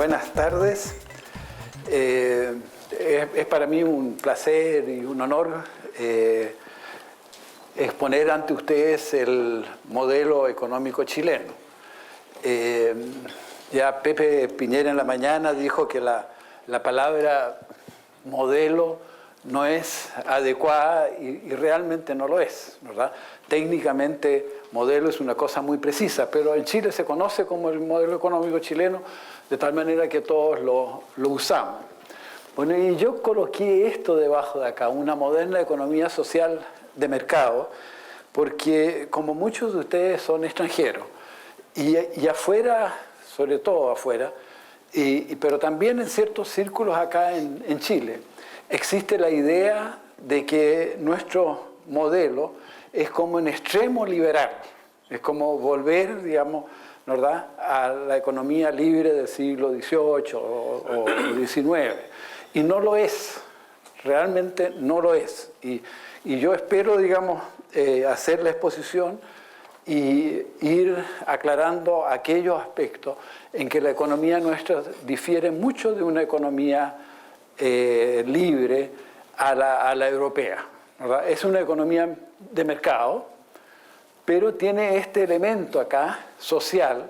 Buenas tardes. Es para mí un placer y un honor exponer ante ustedes el modelo económico chileno. Ya Pepe Piñera en la mañana dijo que la palabra modelo no es adecuada y realmente no lo es, ¿verdad? Técnicamente, modelo es una cosa muy precisa, pero en Chile se conoce como el modelo económico chileno, de tal manera que todos lo usamos. Bueno, y yo coloqué esto debajo de acá, una moderna economía social de mercado, porque como muchos de ustedes son extranjeros, y afuera, sobre todo afuera, pero también en ciertos círculos acá en Chile, existe la idea de que nuestro modelo es como en extremo liberal, es como volver, digamos, ¿verdad?, a la economía libre del siglo XVIII o XIX. Y no lo es, realmente no lo es. Y yo espero, digamos, hacer la exposición y ir aclarando aquellos aspectos en que la economía nuestra difiere mucho de una economía libre a la europea, ¿verdad? Es una economía de mercado, pero tiene este elemento acá, social,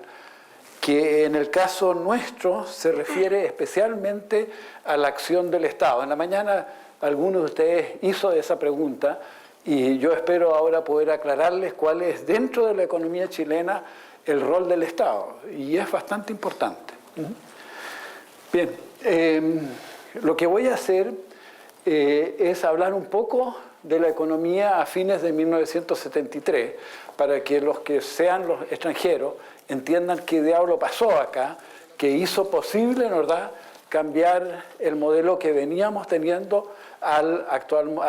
que en el caso nuestro se refiere especialmente a la acción del Estado. En la mañana alguno de ustedes hizo esa pregunta y yo espero ahora poder aclararles cuál es dentro de la economía chilena el rol del Estado, y es bastante importante. Bien, lo que voy a hacer es hablar un poco de la economía a fines de 1973, para que los que sean los extranjeros entiendan qué diablo pasó acá, que hizo posible, ¿verdad?, cambiar el modelo que veníamos teniendo a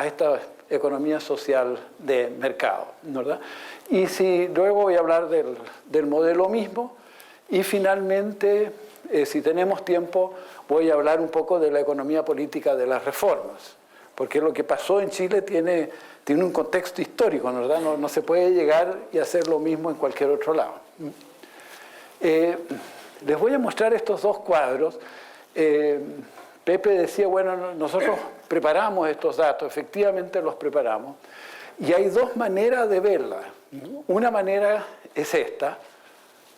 esta economía social de mercado, ¿verdad? Y luego voy a hablar del modelo mismo, y finalmente, si tenemos tiempo, voy a hablar un poco de la economía política de las reformas, porque lo que pasó en Chile tiene un contexto histórico, ¿verdad? No se puede llegar y hacer lo mismo en cualquier otro lado. Les voy a mostrar estos dos cuadros. Pepe decía, bueno, nosotros preparamos estos datos, efectivamente los preparamos, y hay dos maneras de verla. Una manera es esta,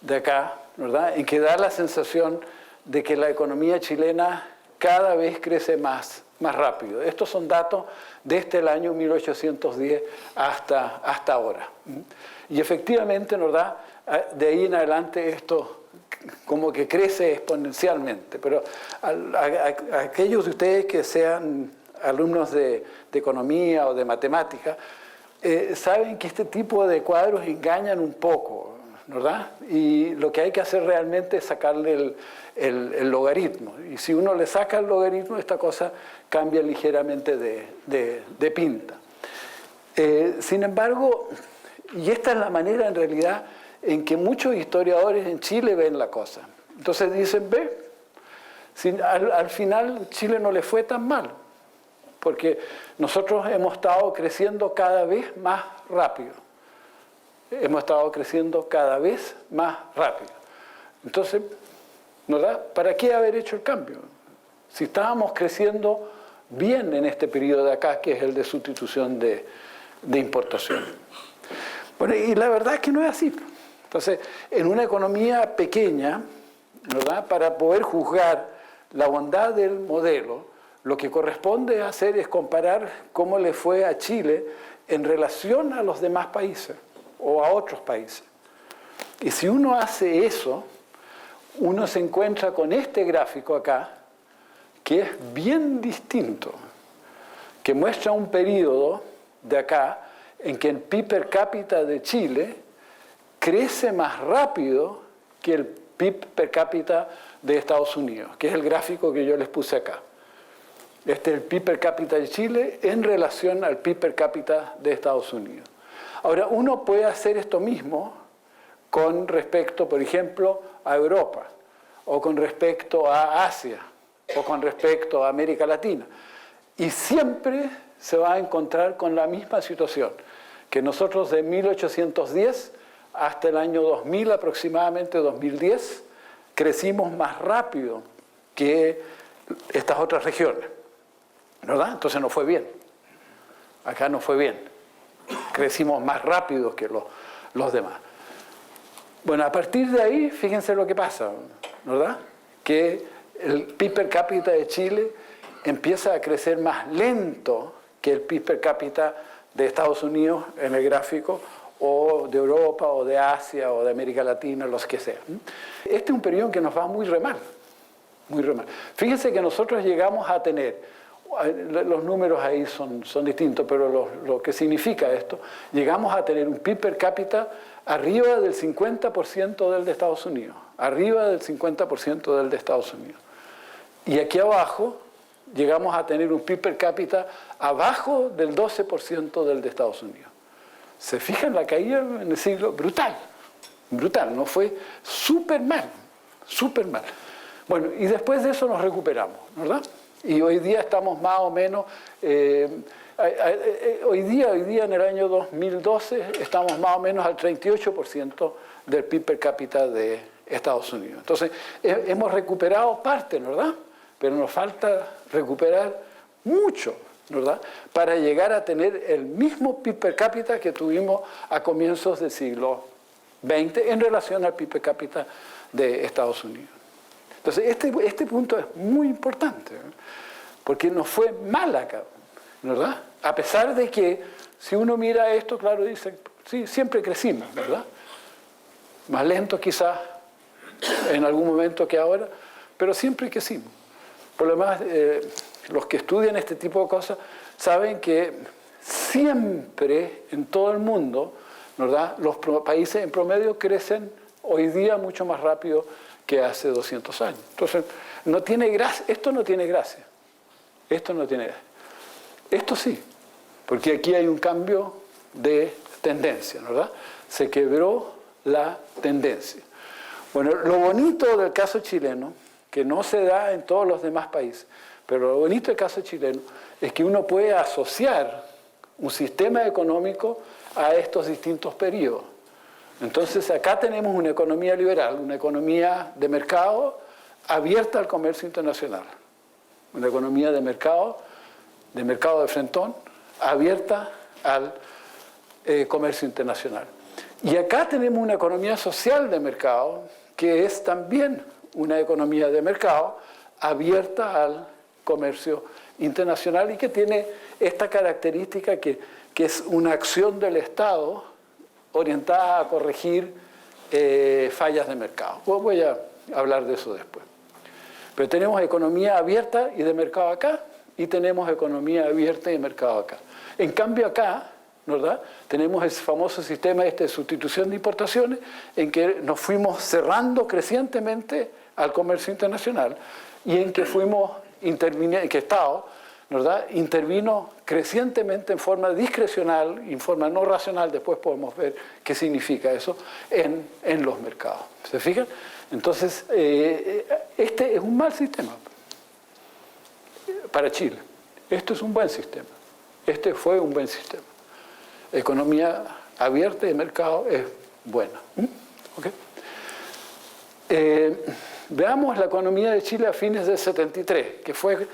de acá, ¿verdad?, en que da la sensación de que la economía chilena cada vez crece más rápido. Estos son datos desde el año 1810 hasta ahora. Y efectivamente, ¿verdad?, de ahí en adelante esto como que crece exponencialmente. Pero aquellos de ustedes que sean alumnos de economía o de matemática, saben que este tipo de cuadros engañan un poco, ¿verdad? Y lo que hay que hacer realmente es sacarle el logaritmo. Y si uno le saca el logaritmo, esta cosa cambia ligeramente de pinta. Sin embargo, y esta es la manera en realidad en que muchos historiadores en Chile ven la cosa. Entonces dicen, al final Chile no le fue tan mal, porque nosotros hemos estado creciendo cada vez más rápido. Hemos estado creciendo cada vez más rápido. Entonces, ¿verdad?, ¿para qué haber hecho el cambio? Si estábamos creciendo bien en este periodo de acá, que es el de sustitución de importación. Bueno, y la verdad es que no es así. Entonces, en una economía pequeña, ¿verdad?, para poder juzgar la bondad del modelo, lo que corresponde hacer es comparar cómo le fue a Chile en relación a los demás países o a otros países. Y si uno hace eso, uno se encuentra con este gráfico acá, que es bien distinto, que muestra un periodo de acá en que el PIB per cápita de Chile crece más rápido que el PIB per cápita de Estados Unidos, que es el gráfico que yo les puse acá. Este es el PIB per cápita de Chile en relación al PIB per cápita de Estados Unidos. Ahora, uno puede hacer esto mismo con respecto, por ejemplo, a Europa, o con respecto a Asia, o con respecto a América Latina. Y siempre se va a encontrar con la misma situación, que nosotros de 1810 hasta el año 2000, aproximadamente 2010, crecimos más rápido que estas otras regiones, ¿verdad? Entonces no fue bien. Acá no fue bien. Crecimos más rápido que los demás. Bueno, a partir de ahí, fíjense lo que pasa, ¿verdad? Que el PIB per cápita de Chile empieza a crecer más lento que el PIB per cápita de Estados Unidos en el gráfico, o de Europa, o de Asia, o de América Latina, los que sean. Este es un periodo en que nos va muy re mal, muy re mal. Fíjense que nosotros llegamos a tener, los números ahí son distintos, pero lo que significa esto, llegamos a tener un PIB per cápita arriba del 50% del de Estados Unidos, arriba del 50% del de Estados Unidos. Y aquí abajo llegamos a tener un PIB per cápita abajo del 12% del de Estados Unidos. ¿Se fijan la caída en el siglo? Brutal, brutal, ¿no? Fue súper mal, súper mal. Bueno, y después de eso nos recuperamos, ¿verdad? Y hoy día estamos más o menos, hoy día en el año 2012, estamos más o menos al 38% del PIB per cápita de Estados Unidos. Entonces, hemos recuperado parte, ¿verdad? Pero nos falta recuperar mucho, ¿verdad? Para llegar a tener el mismo PIB per cápita que tuvimos a comienzos del siglo XX en relación al PIB per cápita de Estados Unidos. Entonces, este punto es muy importante, ¿eh? Porque nos fue mal acá, ¿verdad? A pesar de que, si uno mira esto, claro, dice, sí, siempre crecimos, ¿verdad? Más lento quizás en algún momento que ahora, pero siempre crecimos. Por lo demás, los que estudian este tipo de cosas saben que siempre en todo el mundo, ¿verdad?, los países en promedio crecen hoy día mucho más rápido que hace 200 años. Entonces, no tiene gracia, esto no tiene gracia. Esto no tiene gracia. Esto sí, porque aquí hay un cambio de tendencia, ¿verdad? Se quebró la tendencia. Bueno, lo bonito del caso chileno, que no se da en todos los demás países, pero lo bonito del caso chileno es que uno puede asociar un sistema económico a estos distintos periodos. Entonces, acá tenemos una economía liberal, una economía de mercado abierta al comercio internacional. Una economía de mercado de frentón, abierta al comercio internacional. Y acá tenemos una economía social de mercado, que es también una economía de mercado abierta al comercio internacional y que tiene esta característica que es una acción del Estado orientada a corregir fallas de mercado. Voy a hablar de eso después. Pero tenemos economía abierta y de mercado acá, y tenemos economía abierta y de mercado acá. En cambio acá, ¿verdad?, tenemos ese famoso sistema de sustitución de importaciones en que nos fuimos cerrando crecientemente al comercio internacional y en que que Estado, ¿verdad?, intervino crecientemente en forma discrecional, en forma no racional, después podemos ver qué significa eso, en los mercados. ¿Se fijan? Entonces, este es un mal sistema para Chile. Esto es un buen sistema. Este fue un buen sistema. Economía abierta y de mercado es buena. ¿Okay? Veamos la economía de Chile a fines del 73, que fue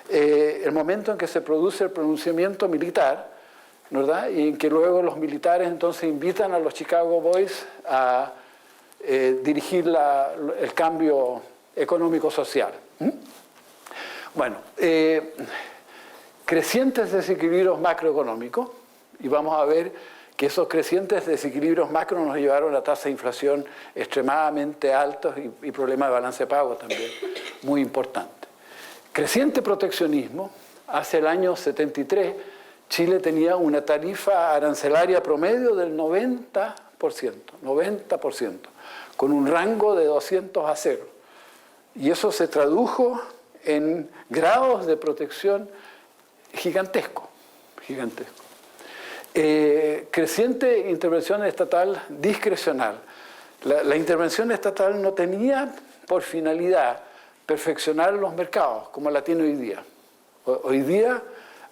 el momento en que se produce el pronunciamiento militar, ¿verdad? Y en que luego los militares entonces invitan a los Chicago Boys a dirigir el cambio económico-social. Bueno, crecientes desequilibrios macroeconómicos, y vamos a ver que esos crecientes desequilibrios macro nos llevaron a tasas de inflación extremadamente altas y problemas de balance de pago también muy importantes. Creciente proteccionismo. Hacia el año 73, Chile tenía una tarifa arancelaria promedio del 90%, con un rango de 200 a 0. Y eso se tradujo en grados de protección gigantesco. Creciente intervención estatal discrecional. La intervención estatal no tenía por finalidad perfeccionar los mercados, como la tiene hoy día. Hoy día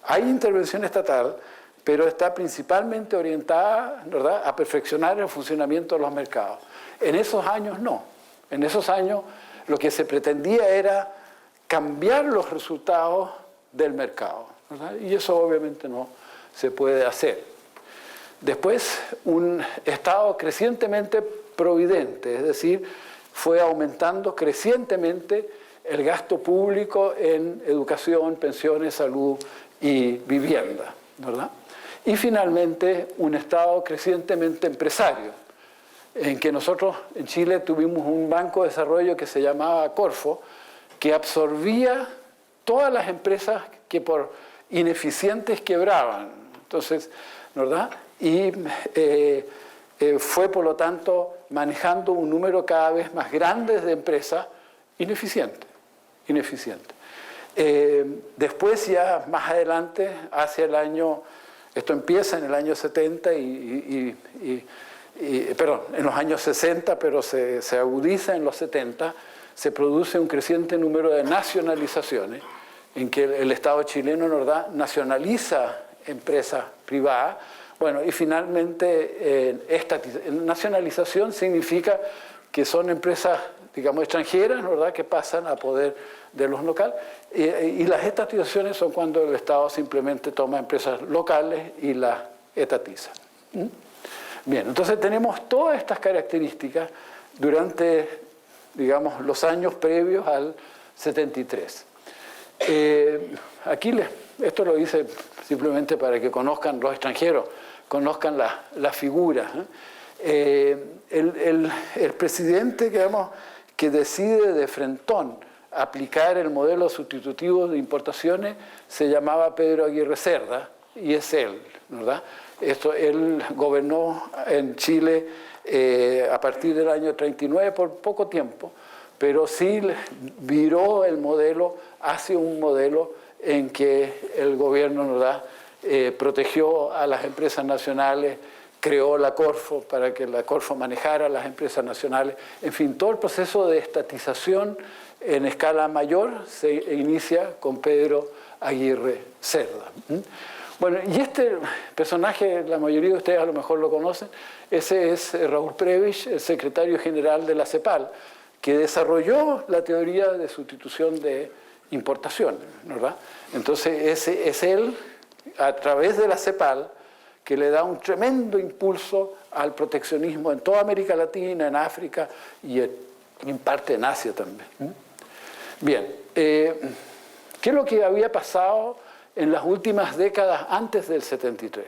hay intervención estatal, pero está principalmente orientada, ¿verdad?, a perfeccionar el funcionamiento de los mercados. En esos años no. En esos años lo que se pretendía era cambiar los resultados del mercado, ¿verdad? Y eso obviamente no se puede hacer. Después, un Estado crecientemente providente, es decir, fue aumentando crecientemente el gasto público en educación, pensiones, salud y vivienda, ¿verdad? Y finalmente, un Estado crecientemente empresario, en que nosotros en Chile tuvimos un banco de desarrollo que se llamaba Corfo, que absorbía todas las empresas que por ineficientes quebraban. Entonces, ¿verdad? Y fue, por lo tanto, manejando un número cada vez más grande de empresas ineficientes. Después, ya más adelante, hacia el año, esto empieza en el año 70 perdón, en los años 60, pero se agudiza en los 70, se produce un creciente número de nacionalizaciones, en que el Estado chileno, ¿verdad?, nacionaliza empresas privadas. Bueno, y finalmente, nacionalización significa que son empresas, digamos, extranjeras, ¿verdad?, que pasan a poder de los locales. Y las estatizaciones son cuando el Estado simplemente toma empresas locales y las etatiza. Bien, entonces tenemos todas estas características durante, digamos, los años previos al 73. Aquí esto lo hice simplemente para que conozcan los extranjeros, conozcan la figura. El presidente, digamos, que decide de frentón aplicar el modelo sustitutivo de importaciones se llamaba Pedro Aguirre Cerda, y es él, ¿verdad? Él gobernó en Chile a partir del año 39 por poco tiempo, pero sí viró el modelo hacia un modelo en que el gobierno, ¿verdad?, protegió a las empresas nacionales, creó la Corfo para que la Corfo manejara las empresas nacionales. En fin, todo el proceso de estatización en escala mayor se inicia con Pedro Aguirre Cerda. Bueno, y este personaje, la mayoría de ustedes a lo mejor lo conocen, ese es Raúl Prebisch, el secretario general de la CEPAL, que desarrolló la teoría de sustitución de importaciones, ¿verdad? Entonces, es él, a través de la CEPAL, que le da un tremendo impulso al proteccionismo en toda América Latina, en África y en parte en Asia también. Bien, ¿qué es lo que había pasado en las últimas décadas antes del 73?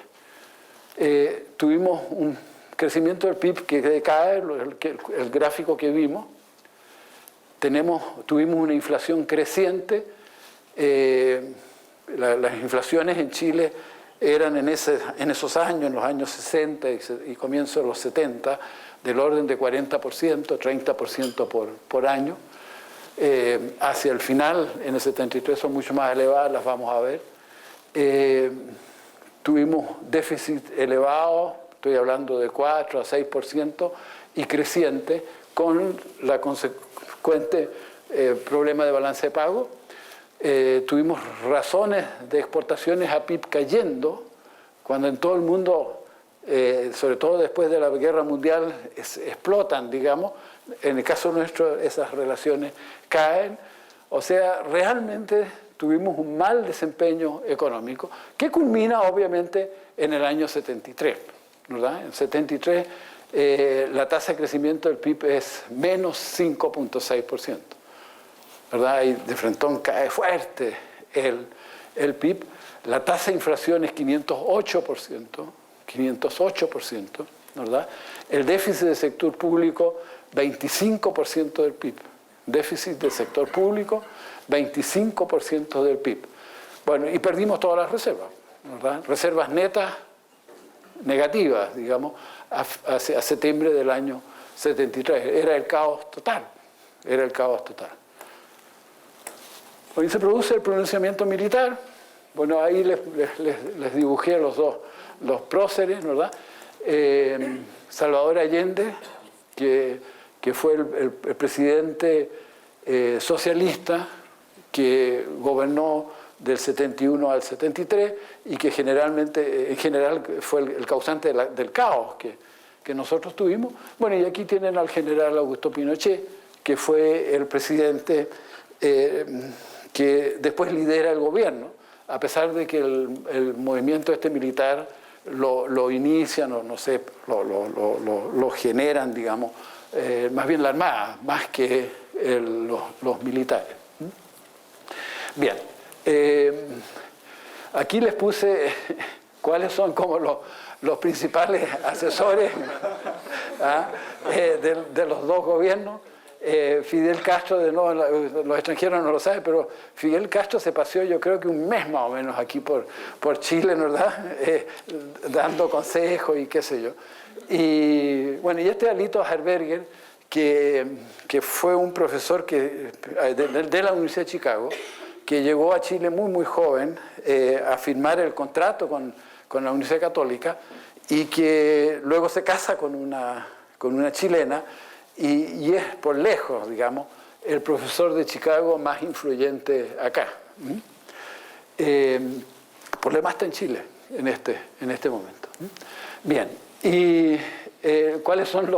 Tuvimos un crecimiento del PIB que decae, el gráfico que vimos. Tuvimos una inflación creciente. Las inflaciones en Chile eran en esos años, en los años 60 y comienzo de los 70, del orden de 40%, 30% por año. Hacia el final, en el 73, son mucho más elevadas, las vamos a ver. Tuvimos déficit elevado, estoy hablando de 4 a 6%, y creciente, con la consecuente problema de balance de pago. Tuvimos razones de exportaciones a PIB cayendo, cuando en todo el mundo, sobre todo después de la Guerra Mundial, explotan, digamos. En el caso nuestro, esas relaciones caen. O sea, realmente tuvimos un mal desempeño económico, que culmina obviamente en el año 73, ¿verdad? En 73 la tasa de crecimiento del PIB es menos 5.6%. ¿Verdad? Y de frentón cae fuerte el PIB. La tasa de inflación es 508%, ¿verdad? El déficit del sector público, 25% del PIB. Déficit del sector público, 25% del PIB. Bueno, y perdimos todas las reservas, ¿verdad? Reservas netas negativas, digamos, a septiembre del año 73. Era el caos total. Hoy se produce el pronunciamiento militar. Bueno, ahí les dibujé los próceres, ¿verdad? Salvador Allende, que fue el presidente socialista que gobernó del 71 al 73 y que en general fue el causante del caos que nosotros tuvimos. Bueno, y aquí tienen al general Augusto Pinochet, que fue el presidente que después lidera el gobierno, a pesar de que el movimiento militar lo inician, o no sé, lo generan, digamos, más bien la Armada, más que los militares. Bien, aquí les puse cuáles son como los principales asesores de los dos gobiernos. Fidel Castro, de nuevo, los extranjeros no lo saben, pero Fidel Castro se paseó yo creo que un mes más o menos aquí por Chile, ¿verdad? Dando consejos y qué sé yo. Y bueno, y este Alito Harberger, que fue un profesor de la Universidad de Chicago, que llegó a Chile muy joven a firmar el contrato con la Universidad Católica y que luego se casa con una chilena y es por lejos, digamos, el profesor de Chicago más influyente acá. El problema está en Chile en este momento. Bien, y ¿cuáles son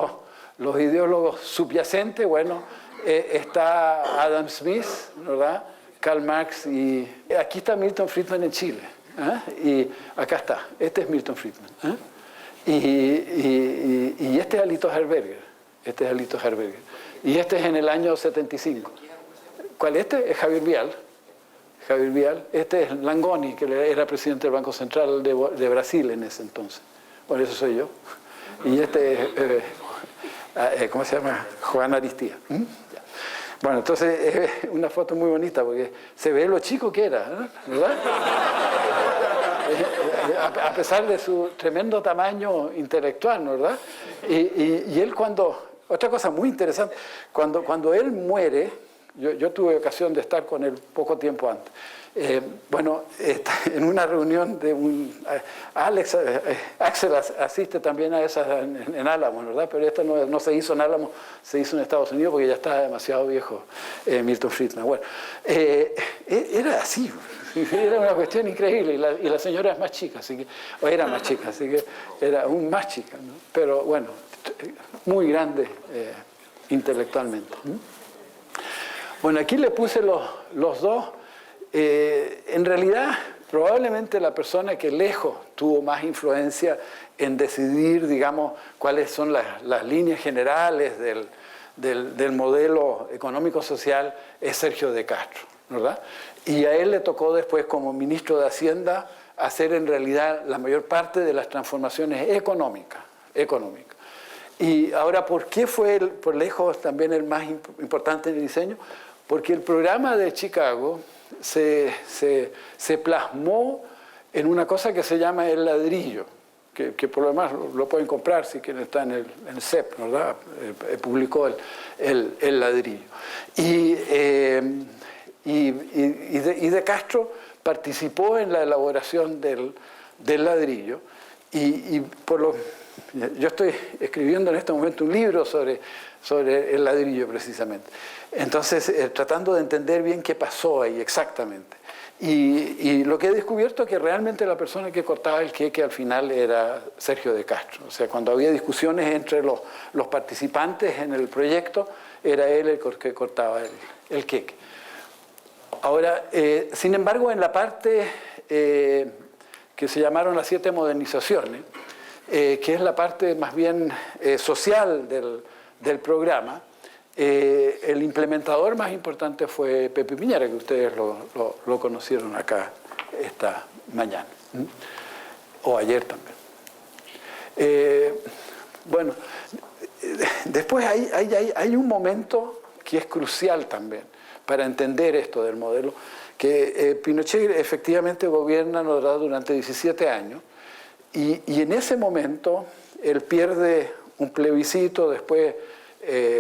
los ideólogos subyacentes? Bueno, está Adam Smith, ¿verdad? Karl Marx, y aquí está Milton Friedman en Chile. Y acá está, este es Milton Friedman. Y este es Alito Harberger. Y este es en el año 75. ¿Cuál este? Es Javier Vial. Este es Langoni, que era presidente del Banco Central de Brasil en ese entonces. Bueno, eso soy yo. Y este es, ¿cómo se llama? Juan Aristía. Bueno, entonces es una foto muy bonita porque se ve lo chico que era, ¿verdad? A pesar de su tremendo tamaño intelectual, ¿verdad? Y él otra cosa muy interesante, cuando él muere, yo tuve ocasión de estar con él poco tiempo antes. Bueno, en una reunión de Axel asiste también a esas en Álamo, ¿verdad? Pero esta no se hizo en Álamo, se hizo en Estados Unidos porque ya estaba demasiado viejo Milton Friedman. Bueno, era así, era una cuestión increíble y la señora es más chica, o era más chica, así que era aún más chica, ¿no? Pero bueno, muy grande intelectualmente. Bueno, aquí le puse los dos. En realidad, probablemente la persona que lejos tuvo más influencia en decidir, digamos, cuáles son las líneas generales del modelo económico-social es Sergio de Castro, ¿verdad? Y a él le tocó después, como ministro de Hacienda, hacer en realidad la mayor parte de las transformaciones económicas. Y ahora, ¿por qué fue por lejos también el más importante en el diseño? Porque el programa de Chicago se plasmó en una cosa que se llama el ladrillo, que por lo demás lo pueden comprar si quieren, está en el CEP, ¿verdad? Publicó el ladrillo. Y de Castro participó en la elaboración del ladrillo yo estoy escribiendo en este momento un libro sobre el ladrillo precisamente. Entonces, tratando de entender bien qué pasó ahí exactamente. Y lo que he descubierto es que realmente la persona que cortaba el queque al final era Sergio de Castro. O sea, cuando había discusiones entre los participantes en el proyecto, era él el que cortaba el queque. Ahora, sin embargo, en la parte que se llamaron las 7 modernizaciones, que es la parte más bien social del programa, el implementador más importante fue Pepe Piñera, que ustedes lo conocieron acá esta mañana, o ayer también. Bueno, después hay un momento que es crucial también para entender esto del modelo, que Pinochet efectivamente gobierna durante 17 años, y en ese momento él pierde un plebiscito, después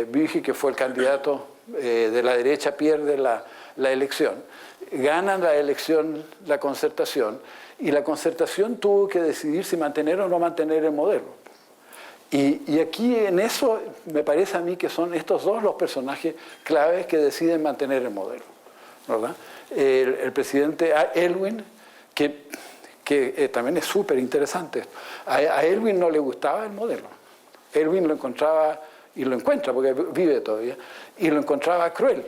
Vigil, que fue el candidato de la derecha, pierde la elección. Ganan la elección la Concertación, y la Concertación tuvo que decidir si mantener o no mantener el modelo. Y aquí en eso me parece a mí que son estos dos los personajes claves que deciden mantener el modelo, ¿verdad? El presidente Aylwin, que también es súper interesante. A Aylwin no le gustaba el modelo. Aylwin lo encontraba, y lo encuentra porque vive todavía, y lo encontraba cruel.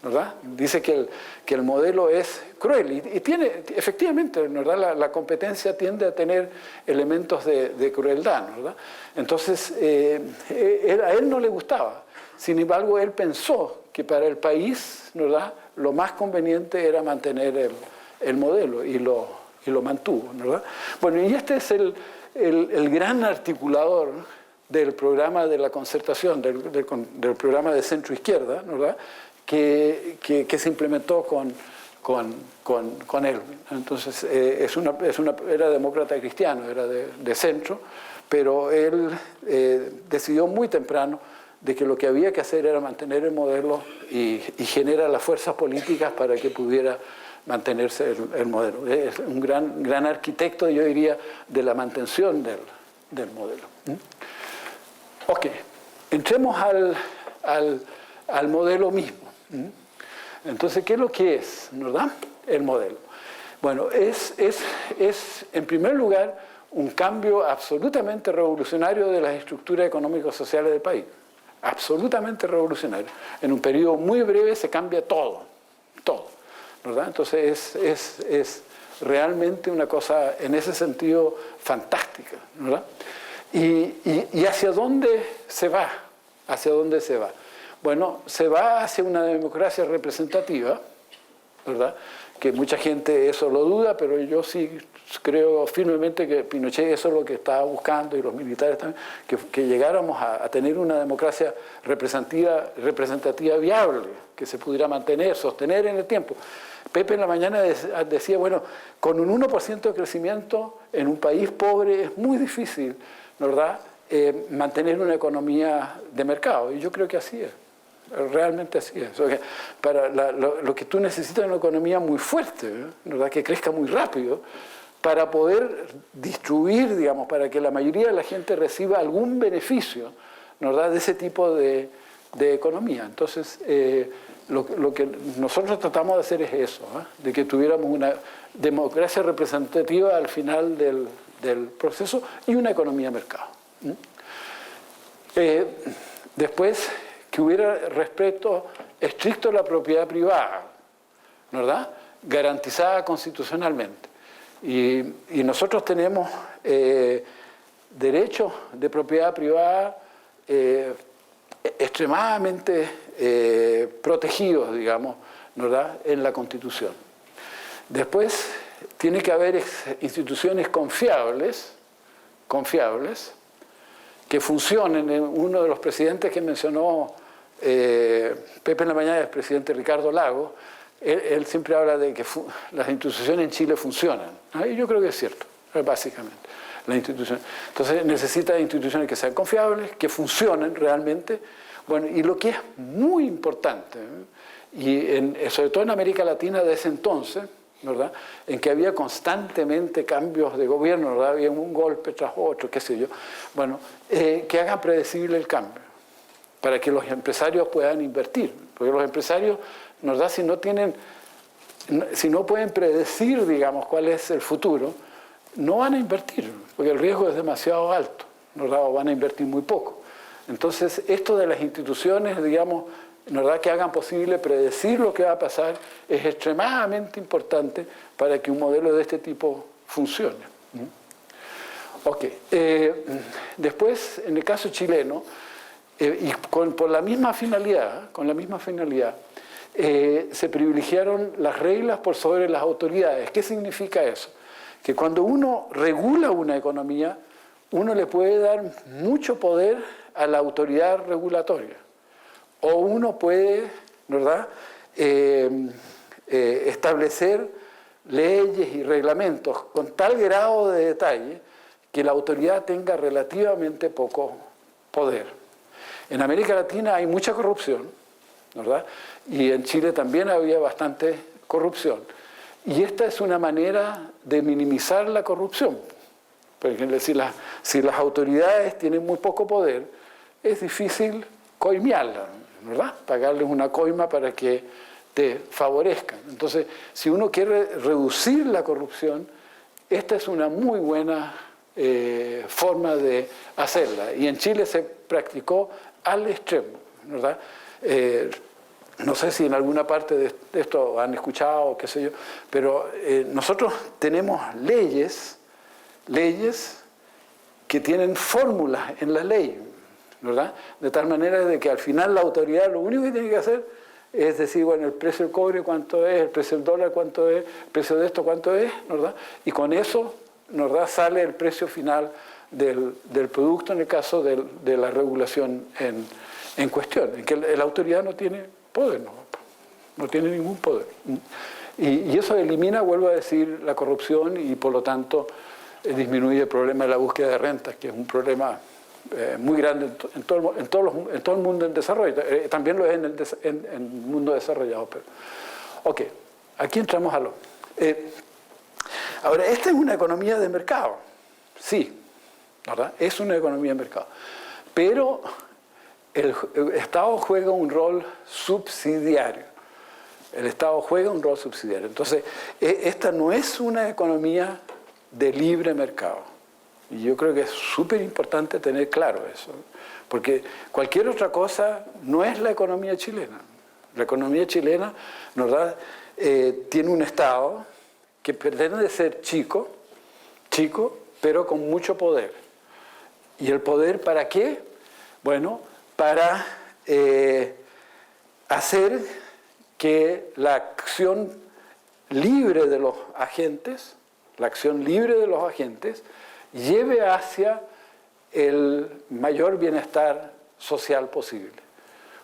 ¿verdad? Dice que el modelo es cruel y tiene, efectivamente, ¿verdad? La competencia tiende a tener elementos de crueldad, ¿verdad? Entonces, a él no le gustaba. Sin embargo, él pensó que para el país, ¿verdad?, lo más conveniente era mantener el modelo y lo mantuvo, ¿verdad? Bueno, y este es el gran articulador del programa de la concertación, del programa de centro-izquierda, ¿verdad?, que se implementó con él. Entonces, era demócrata cristiano, era de centro, pero él decidió muy temprano de que lo que había que hacer era mantener el modelo y generar las fuerzas políticas para que pudiera mantenerse el modelo. Es un gran arquitecto, yo diría, de la mantención del modelo. Ok, entremos al modelo mismo. Entonces, ¿qué es lo que es, verdad? El modelo. Bueno, es en primer lugar un cambio absolutamente revolucionario de las estructuras económico-sociales del país. Absolutamente revolucionario. En un periodo muy breve se cambia todo, ¿verdad? Entonces es realmente una cosa en ese sentido fantástica, ¿verdad? ¿Y hacia dónde se va? ¿Hacia dónde se va? Bueno, se va hacia una democracia representativa, ¿verdad?, que mucha gente eso lo duda, pero yo sí creo firmemente que Pinochet eso es lo que estaba buscando, y los militares también, que llegáramos a tener una democracia representativa viable, que se pudiera mantener, sostener en el tiempo. Pepe en la mañana decía, bueno, con un 1% de crecimiento en un país pobre es muy difícil, ¿verdad?, mantener una economía de mercado, y yo creo que así es. Realmente así es. O sea, para lo que tú necesitas es una economía muy fuerte, ¿verdad?, que crezca muy rápido, para poder distribuir, digamos, para que la mayoría de la gente reciba algún beneficio, ¿verdad?, de ese tipo de economía. Entonces, lo que nosotros tratamos de hacer es eso, de que tuviéramos una democracia representativa al final del proceso y una economía de mercado. Después, que hubiera respeto estricto a la propiedad privada, ¿verdad?, garantizada constitucionalmente. Y nosotros tenemos derechos de propiedad privada extremadamente protegidos, digamos, ¿verdad?, en la Constitución. Después, tiene que haber instituciones confiables, que funcionen. Uno de los presidentes que mencionó Pepe en la mañana, el presidente Ricardo Lagos, él siempre habla de que las instituciones en Chile funcionan. Y yo creo que es cierto, básicamente. La institución. Entonces necesita instituciones que sean confiables, que funcionen realmente. Bueno, y lo que es muy importante, y sobre todo en América Latina de ese entonces, ¿verdad?, en que había constantemente cambios de gobierno, ¿verdad?, había un golpe tras otro, qué sé yo, bueno, que hagan predecible el cambio, para que los empresarios puedan invertir, porque los empresarios, ¿verdad?, si no pueden predecir, digamos, cuál es el futuro, no van a invertir, porque el riesgo es demasiado alto, ¿verdad?, o van a invertir muy poco. Entonces, esto de las instituciones, digamos, ¿verdad?, que hagan posible predecir lo que va a pasar, es extremadamente importante para que un modelo de este tipo funcione. Ok. Después, en el caso chileno, y por la misma finalidad, se privilegiaron las reglas por sobre las autoridades. ¿Qué significa eso? Que cuando uno regula una economía, uno le puede dar mucho poder a la autoridad regulatoria. O uno puede, ¿verdad?, establecer leyes y reglamentos con tal grado de detalle que la autoridad tenga relativamente poco poder. En América Latina hay mucha corrupción, ¿verdad?, y en Chile también había bastante corrupción. Y esta es una manera de minimizar la corrupción. Porque si las autoridades tienen muy poco poder, es difícil coimearlas, ¿verdad?, pagarles una coima para que te favorezcan. Entonces, si uno quiere reducir la corrupción, esta es una muy buena forma de hacerla. Y en Chile se practicó al extremo, ¿verdad? no sé si en alguna parte de esto han escuchado, qué sé yo, pero nosotros tenemos leyes que tienen fórmulas en la ley, ¿verdad? De tal manera de que al final la autoridad lo único que tiene que hacer es decir, bueno, el precio del cobre cuánto es, el precio del dólar cuánto es, el precio de esto cuánto es, ¿verdad? Y con eso, ¿verdad?, sale el precio final del producto en el caso de la regulación en cuestión, en que la autoridad no tiene poder, no tiene ningún poder. Y eso elimina, vuelvo a decir, la corrupción y por lo tanto disminuye el problema de la búsqueda de rentas, que es un problema muy grande en todo el mundo en desarrollo. También lo es en el mundo desarrollado. Pero. Ok, aquí entramos a lo... ahora, esta es una economía de mercado, sí, ¿verdad? Es una economía de mercado. Pero el Estado juega un rol subsidiario. El Estado juega un rol subsidiario. Entonces, esta no es una economía de libre mercado. Y yo creo que es súper importante tener claro eso. Porque cualquier otra cosa no es la economía chilena. La economía chilena, ¿verdad?, tiene un Estado que pretende ser chico, pero con mucho poder. ¿Y el poder para qué? Bueno, para hacer que la acción libre de los agentes, lleve hacia el mayor bienestar social posible.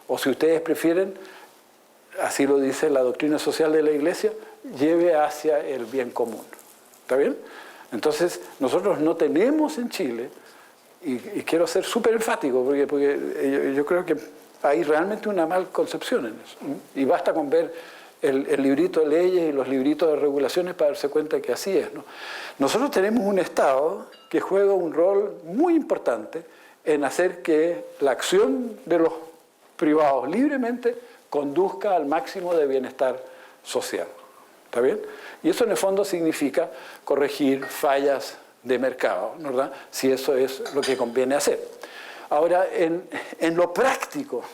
O si ustedes prefieren, así lo dice la doctrina social de la Iglesia, lleve hacia el bien común. ¿Está bien? Entonces, nosotros no tenemos en Chile, y quiero ser súper enfático, porque yo creo que hay realmente una mal concepción en eso. Y basta con ver el librito de leyes y los libritos de regulaciones para darse cuenta que así es, ¿no? Nosotros tenemos un Estado que juega un rol muy importante en hacer que la acción de los privados libremente conduzca al máximo de bienestar social. ¿Está bien? Y eso en el fondo significa corregir fallas de mercado, ¿verdad?, si eso es lo que conviene hacer. Ahora, en lo práctico,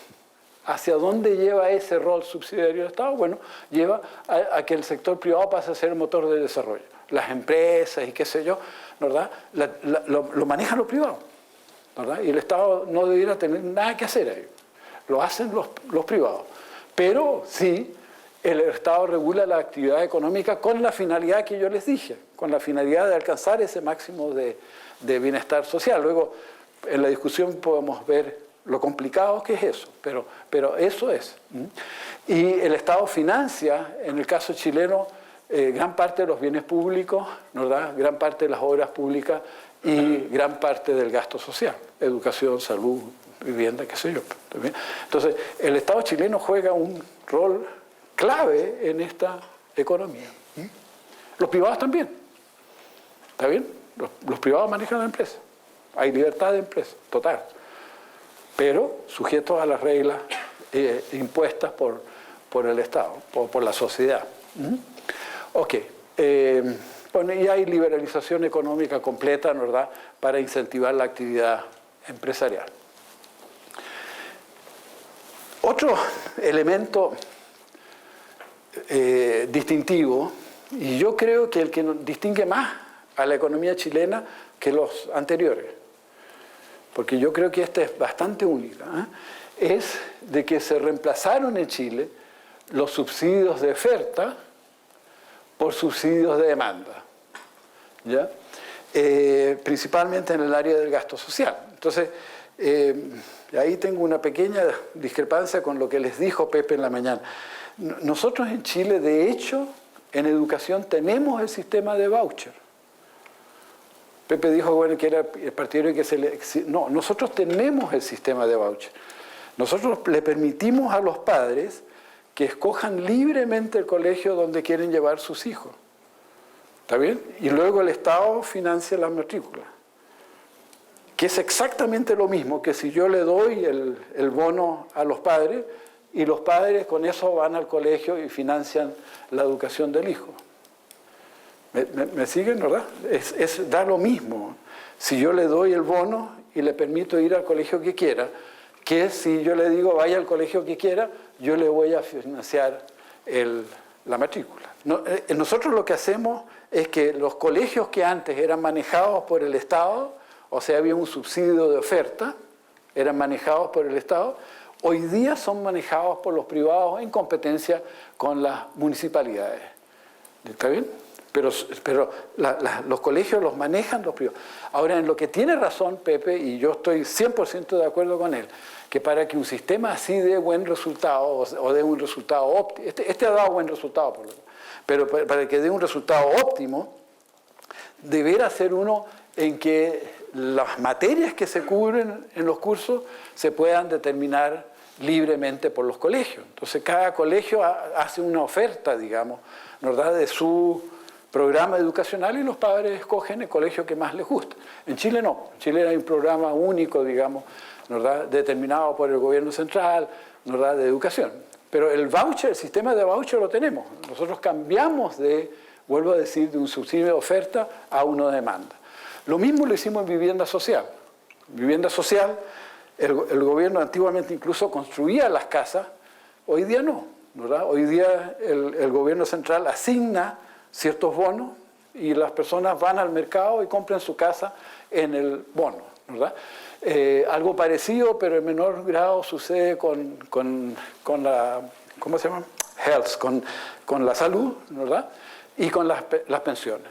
¿hacia dónde lleva ese rol subsidiario del Estado? Bueno, lleva a que el sector privado pase a ser el motor de desarrollo. Las empresas y qué sé yo, ¿verdad?, lo manejan los privados, ¿verdad? Y el Estado no debiera tener nada que hacer ahí. Lo hacen los privados. Pero sí, el Estado regula la actividad económica con la finalidad que yo les dije, con la finalidad de alcanzar ese máximo de bienestar social. Luego, en la discusión podemos ver lo complicado que es eso, pero eso es. Y el Estado financia, en el caso chileno, gran parte de los bienes públicos, ¿verdad?, gran parte de las obras públicas y gran parte del gasto social, educación, salud, vivienda, qué sé yo. ¿También? Entonces, el Estado chileno juega un rol clave en esta economía. Los privados también. ¿Está bien? Los privados manejan la empresa. Hay libertad de empresa, total. Pero sujetos a las reglas impuestas por el Estado, por la sociedad. Ok. Bueno, y hay liberalización económica completa, ¿verdad?, para incentivar la actividad empresarial. Otro elemento distintivo, y yo creo que el que nos distingue más a la economía chilena que los anteriores, porque yo creo que esta es bastante única, es de que se reemplazaron en Chile los subsidios de oferta por subsidios de demanda, ¿ya? Principalmente en el área del gasto social. Entonces, ahí tengo una pequeña discrepancia con lo que les dijo Pepe en la mañana. Nosotros en Chile, de hecho, en educación tenemos el sistema de voucher. Pepe dijo, bueno, que era el partidario que se le... No, nosotros tenemos el sistema de voucher. Nosotros le permitimos a los padres que escojan libremente el colegio donde quieren llevar sus hijos. ¿Está bien? Y luego el Estado financia la matrícula. Que es exactamente lo mismo que si yo le doy el bono a los padres y los padres con eso van al colegio y financian la educación del hijo. ¿Me siguen, verdad? Da lo mismo. Si yo le doy el bono y le permito ir al colegio que quiera, que si yo le digo vaya al colegio que quiera, yo le voy a financiar la matrícula. Nosotros lo que hacemos es que los colegios que antes eran manejados por el Estado, o sea, había un subsidio de oferta, eran manejados por el Estado, hoy día son manejados por los privados en competencia con las municipalidades. ¿Está bien? Pero los colegios los manejan los privados. Ahora, en lo que tiene razón Pepe, y yo estoy 100% de acuerdo con él, que para que un sistema así dé buen resultado, o dé un resultado óptimo, este ha dado buen resultado, pero para que dé un resultado óptimo, deberá ser uno en que las materias que se cubren en los cursos se puedan determinar libremente por los colegios. Entonces, cada colegio hace una oferta, digamos, ¿verdad?, de su programa educacional y los padres escogen el colegio que más les gusta. En Chile no. En Chile hay un programa único, digamos, ¿verdad?, determinado por el gobierno central, ¿verdad?, de educación. Pero el voucher, el sistema de voucher lo tenemos. Nosotros cambiamos vuelvo a decir, de un subsidio de oferta a uno de demanda. Lo mismo lo hicimos en vivienda social. Vivienda social, el gobierno antiguamente incluso construía las casas, hoy día no, ¿verdad? Hoy día el gobierno central asigna ciertos bonos y las personas van al mercado y compran su casa en el bono, ¿verdad? Algo parecido, pero en menor grado, sucede con la, ¿cómo se llama? Health, con la salud, ¿verdad? Y con las pensiones.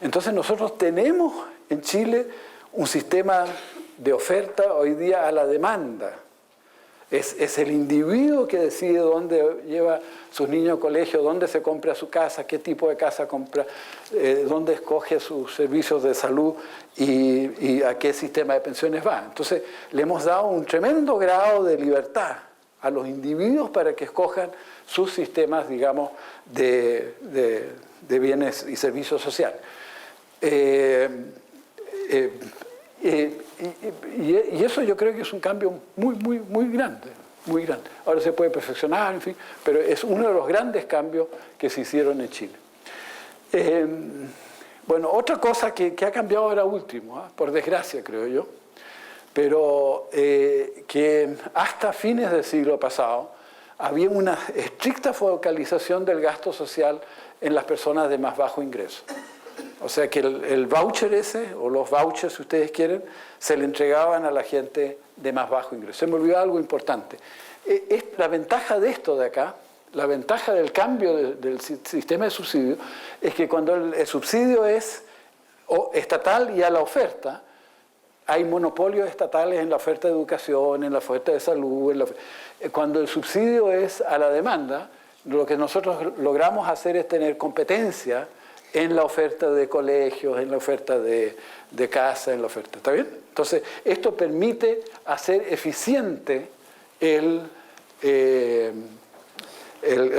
Entonces nosotros tenemos en Chile un sistema de oferta hoy día a la demanda. Es el individuo que decide dónde lleva sus niños al colegio, dónde se compra su casa, qué tipo de casa compra, dónde escoge sus servicios de salud y a qué sistema de pensiones va. Entonces, le hemos dado un tremendo grado de libertad a los individuos para que escojan sus sistemas, digamos, de bienes y servicios sociales. Y eso yo creo que es un cambio muy grande, muy grande. Ahora se puede perfeccionar, en fin, pero es uno de los grandes cambios que se hicieron en Chile. Bueno, otra cosa que ha cambiado ahora último, por desgracia creo yo, pero que hasta fines del siglo pasado había una estricta focalización del gasto social en las personas de más bajo ingreso. O sea que el voucher ese, o los vouchers si ustedes quieren, se le entregaban a la gente de más bajo ingreso. Se me olvidó algo importante. La ventaja de esto de acá, la ventaja del cambio del sistema de subsidio, es que cuando el subsidio es estatal y a la oferta, hay monopolios estatales en la oferta de educación, en la oferta de salud. Cuando el subsidio es a la demanda, lo que nosotros logramos hacer es tener competencia en la oferta de colegios, en la oferta de casa, en la oferta. ¿Está bien? Entonces, esto permite hacer eficiente el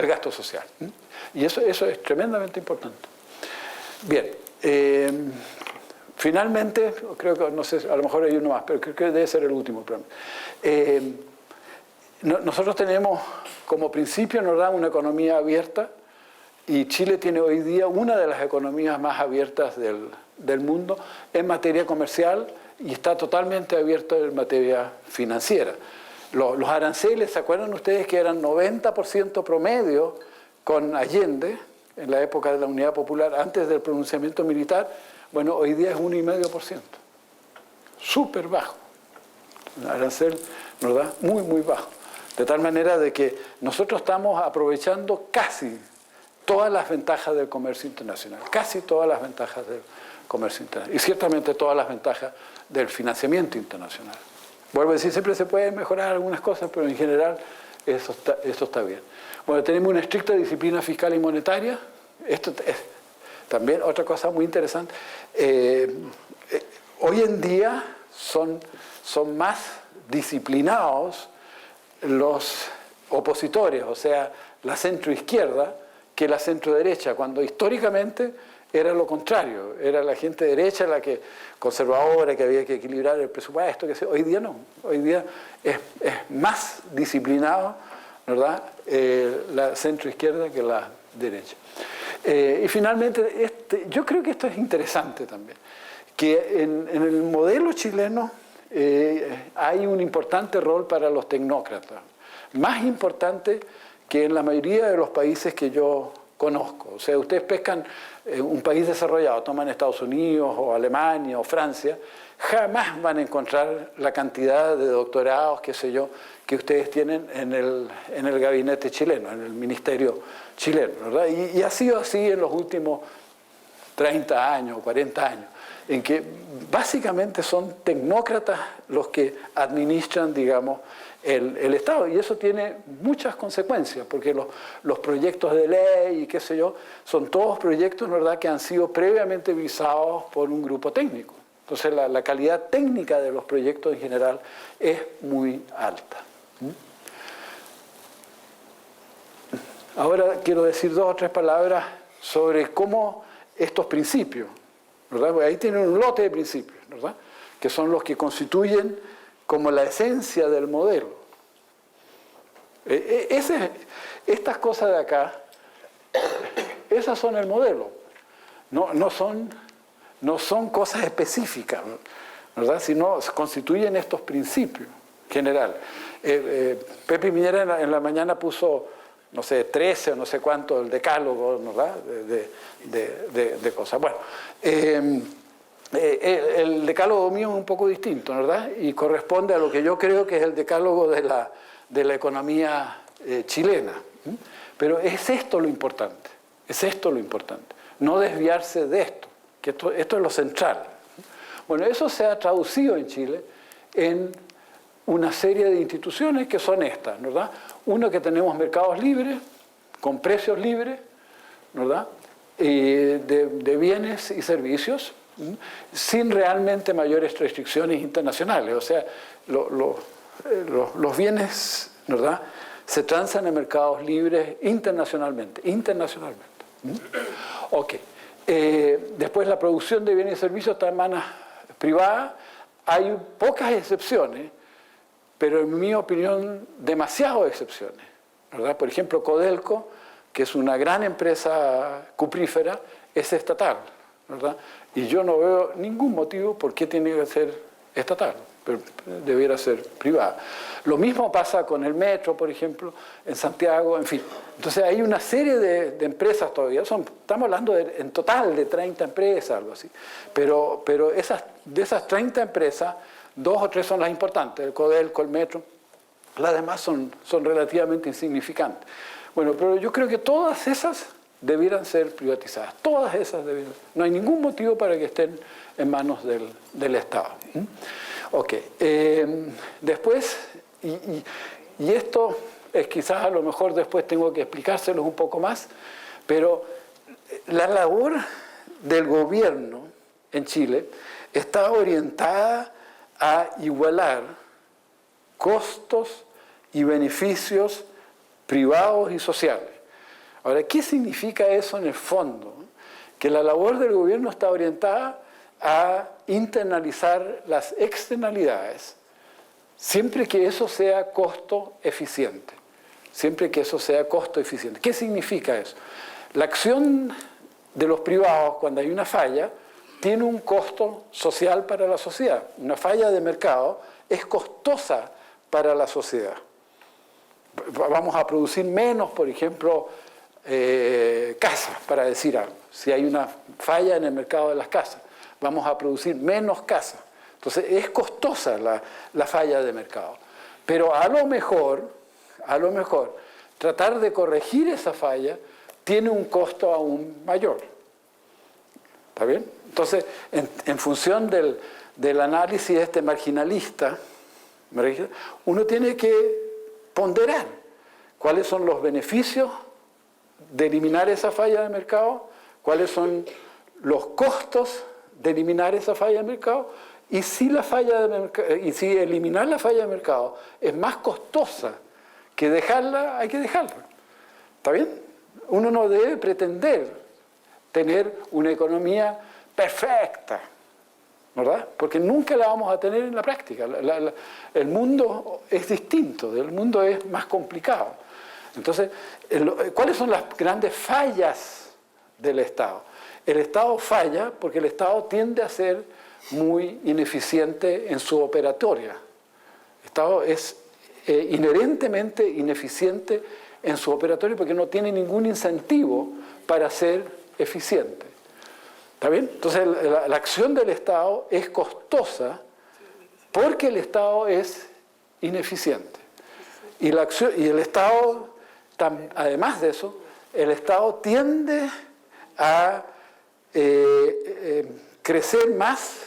gasto social. Y eso es tremendamente importante. Bien. Finalmente, creo que, no sé, a lo mejor hay uno más, pero creo que debe ser el último. Nosotros tenemos, como principio, nos da una economía abierta, y Chile tiene hoy día una de las economías más abiertas del mundo en materia comercial y está totalmente abierto en materia financiera. Los aranceles, ¿se acuerdan ustedes que eran 90% promedio con Allende, en la época de la Unidad Popular, antes del pronunciamiento militar? Bueno, hoy día es 1,5%. Súper bajo. El arancel nos da muy bajo. De tal manera de que nosotros estamos aprovechando casi todas las ventajas del comercio internacional, casi todas las ventajas del comercio internacional, y ciertamente todas las ventajas del financiamiento internacional. Vuelvo a decir, siempre se pueden mejorar algunas cosas, pero en general eso está bien. Bueno, tenemos una estricta disciplina fiscal y monetaria. Esto es también otra cosa muy interesante. Hoy en día son más disciplinados los opositores, o sea, la centroizquierda, que la centroderecha, cuando históricamente era lo contrario, era la gente derecha la que conservadora, que había que equilibrar el presupuesto, que hoy día no, hoy día es más disciplinado, ¿verdad?, la centroizquierda que la derecha. Y finalmente, yo creo que esto es interesante también, que en el modelo chileno hay un importante rol para los tecnócratas, más importante que en la mayoría de los países que yo conozco. O sea, ustedes pescan un país desarrollado, toman Estados Unidos o Alemania o Francia, jamás van a encontrar la cantidad de doctorados, qué sé yo, que ustedes tienen en el gabinete chileno, en el ministerio chileno, ¿verdad? Y ha sido así en los últimos 30 años o 40 años, en que básicamente son tecnócratas los que administran, digamos, el Estado. Y eso tiene muchas consecuencias, porque los proyectos de ley y qué sé yo, son todos proyectos, ¿verdad?, que han sido previamente visados por un grupo técnico. Entonces la calidad técnica de los proyectos en general es muy alta. Ahora quiero decir 2 o 3 palabras sobre cómo estos principios, ¿verdad? Porque ahí tienen un lote de principios, ¿verdad?, que son los que constituyen como la esencia del modelo. Estas cosas de acá, esas son el modelo, no son cosas específicas, ¿verdad?, sino constituyen estos principios general. Pepe Piñera en la mañana puso, no sé, 13 o no sé cuánto, el decálogo, ¿verdad?, de cosas. Bueno, el decálogo mío es un poco distinto, ¿verdad?, y corresponde a lo que yo creo que es el decálogo de la economía chilena. Pero es esto lo importante, no desviarse de esto, que esto es lo central. Bueno, eso se ha traducido en Chile en una serie de instituciones que son estas, ¿verdad? Uno, que tenemos mercados libres, con precios libres, ¿verdad?, de bienes y servicios, sin realmente mayores restricciones internacionales. O sea, los bienes, ¿verdad?, se transan en mercados libres internacionalmente. Ok. Después, la producción de bienes y servicios está en manos privadas. Hay pocas excepciones, pero en mi opinión, demasiadas excepciones, ¿verdad? Por ejemplo, Codelco, que es una gran empresa cuprífera, es estatal, ¿verdad? Y yo no veo ningún motivo por qué tiene que ser estatal, pero debiera ser privada. Lo mismo pasa con el metro, por ejemplo, en Santiago, en fin. Entonces hay una serie de empresas todavía, estamos hablando en total de 30 empresas, algo así, pero de esas 30 empresas, 2 o 3 son las importantes, el Codelco, el metro, las demás son relativamente insignificantes. Bueno, pero yo creo que todas esas debieran ser privatizadas, todas esas debieran. No hay ningún motivo para que estén en manos del Estado. Ok, después, y esto es quizás a lo mejor después tengo que explicárselos un poco más, pero la labor del gobierno en Chile está orientada a igualar costos y beneficios privados y sociales. Ahora, ¿qué significa eso en el fondo? Que la labor del gobierno está orientada a internalizar las externalidades, siempre que eso sea costo eficiente. ¿Qué significa eso? La acción de los privados, cuando hay una falla, tiene un costo social para la sociedad. Una falla de mercado es costosa para la sociedad. Vamos a producir menos, por ejemplo, casas, para decir algo. Si hay una falla en el mercado de las casas, vamos a producir menos casas. Entonces es costosa la falla de mercado. Pero a lo mejor, tratar de corregir esa falla tiene un costo aún mayor. ¿Está bien? Entonces, en función del análisis marginalista, uno tiene que ponderar cuáles son los beneficios de eliminar esa falla de mercado, cuáles son los costos de eliminar esa falla de mercado, y si eliminar la falla de mercado es más costosa que dejarla, hay que dejarla. ¿Está bien? Uno no debe pretender tener una economía perfecta, ¿verdad? Porque nunca la vamos a tener en la práctica. El mundo es distinto, el mundo es más complicado. Entonces, ¿cuáles son las grandes fallas del Estado? el Estado falla porque el Estado tiende a ser muy ineficiente en su operatoria. El Estado es inherentemente ineficiente en su operatoria porque no tiene ningún incentivo para ser eficiente. ¿Está bien? Entonces la acción del Estado es costosa porque el Estado es ineficiente. Y el Estado, además de eso, el Estado tiende a crecer más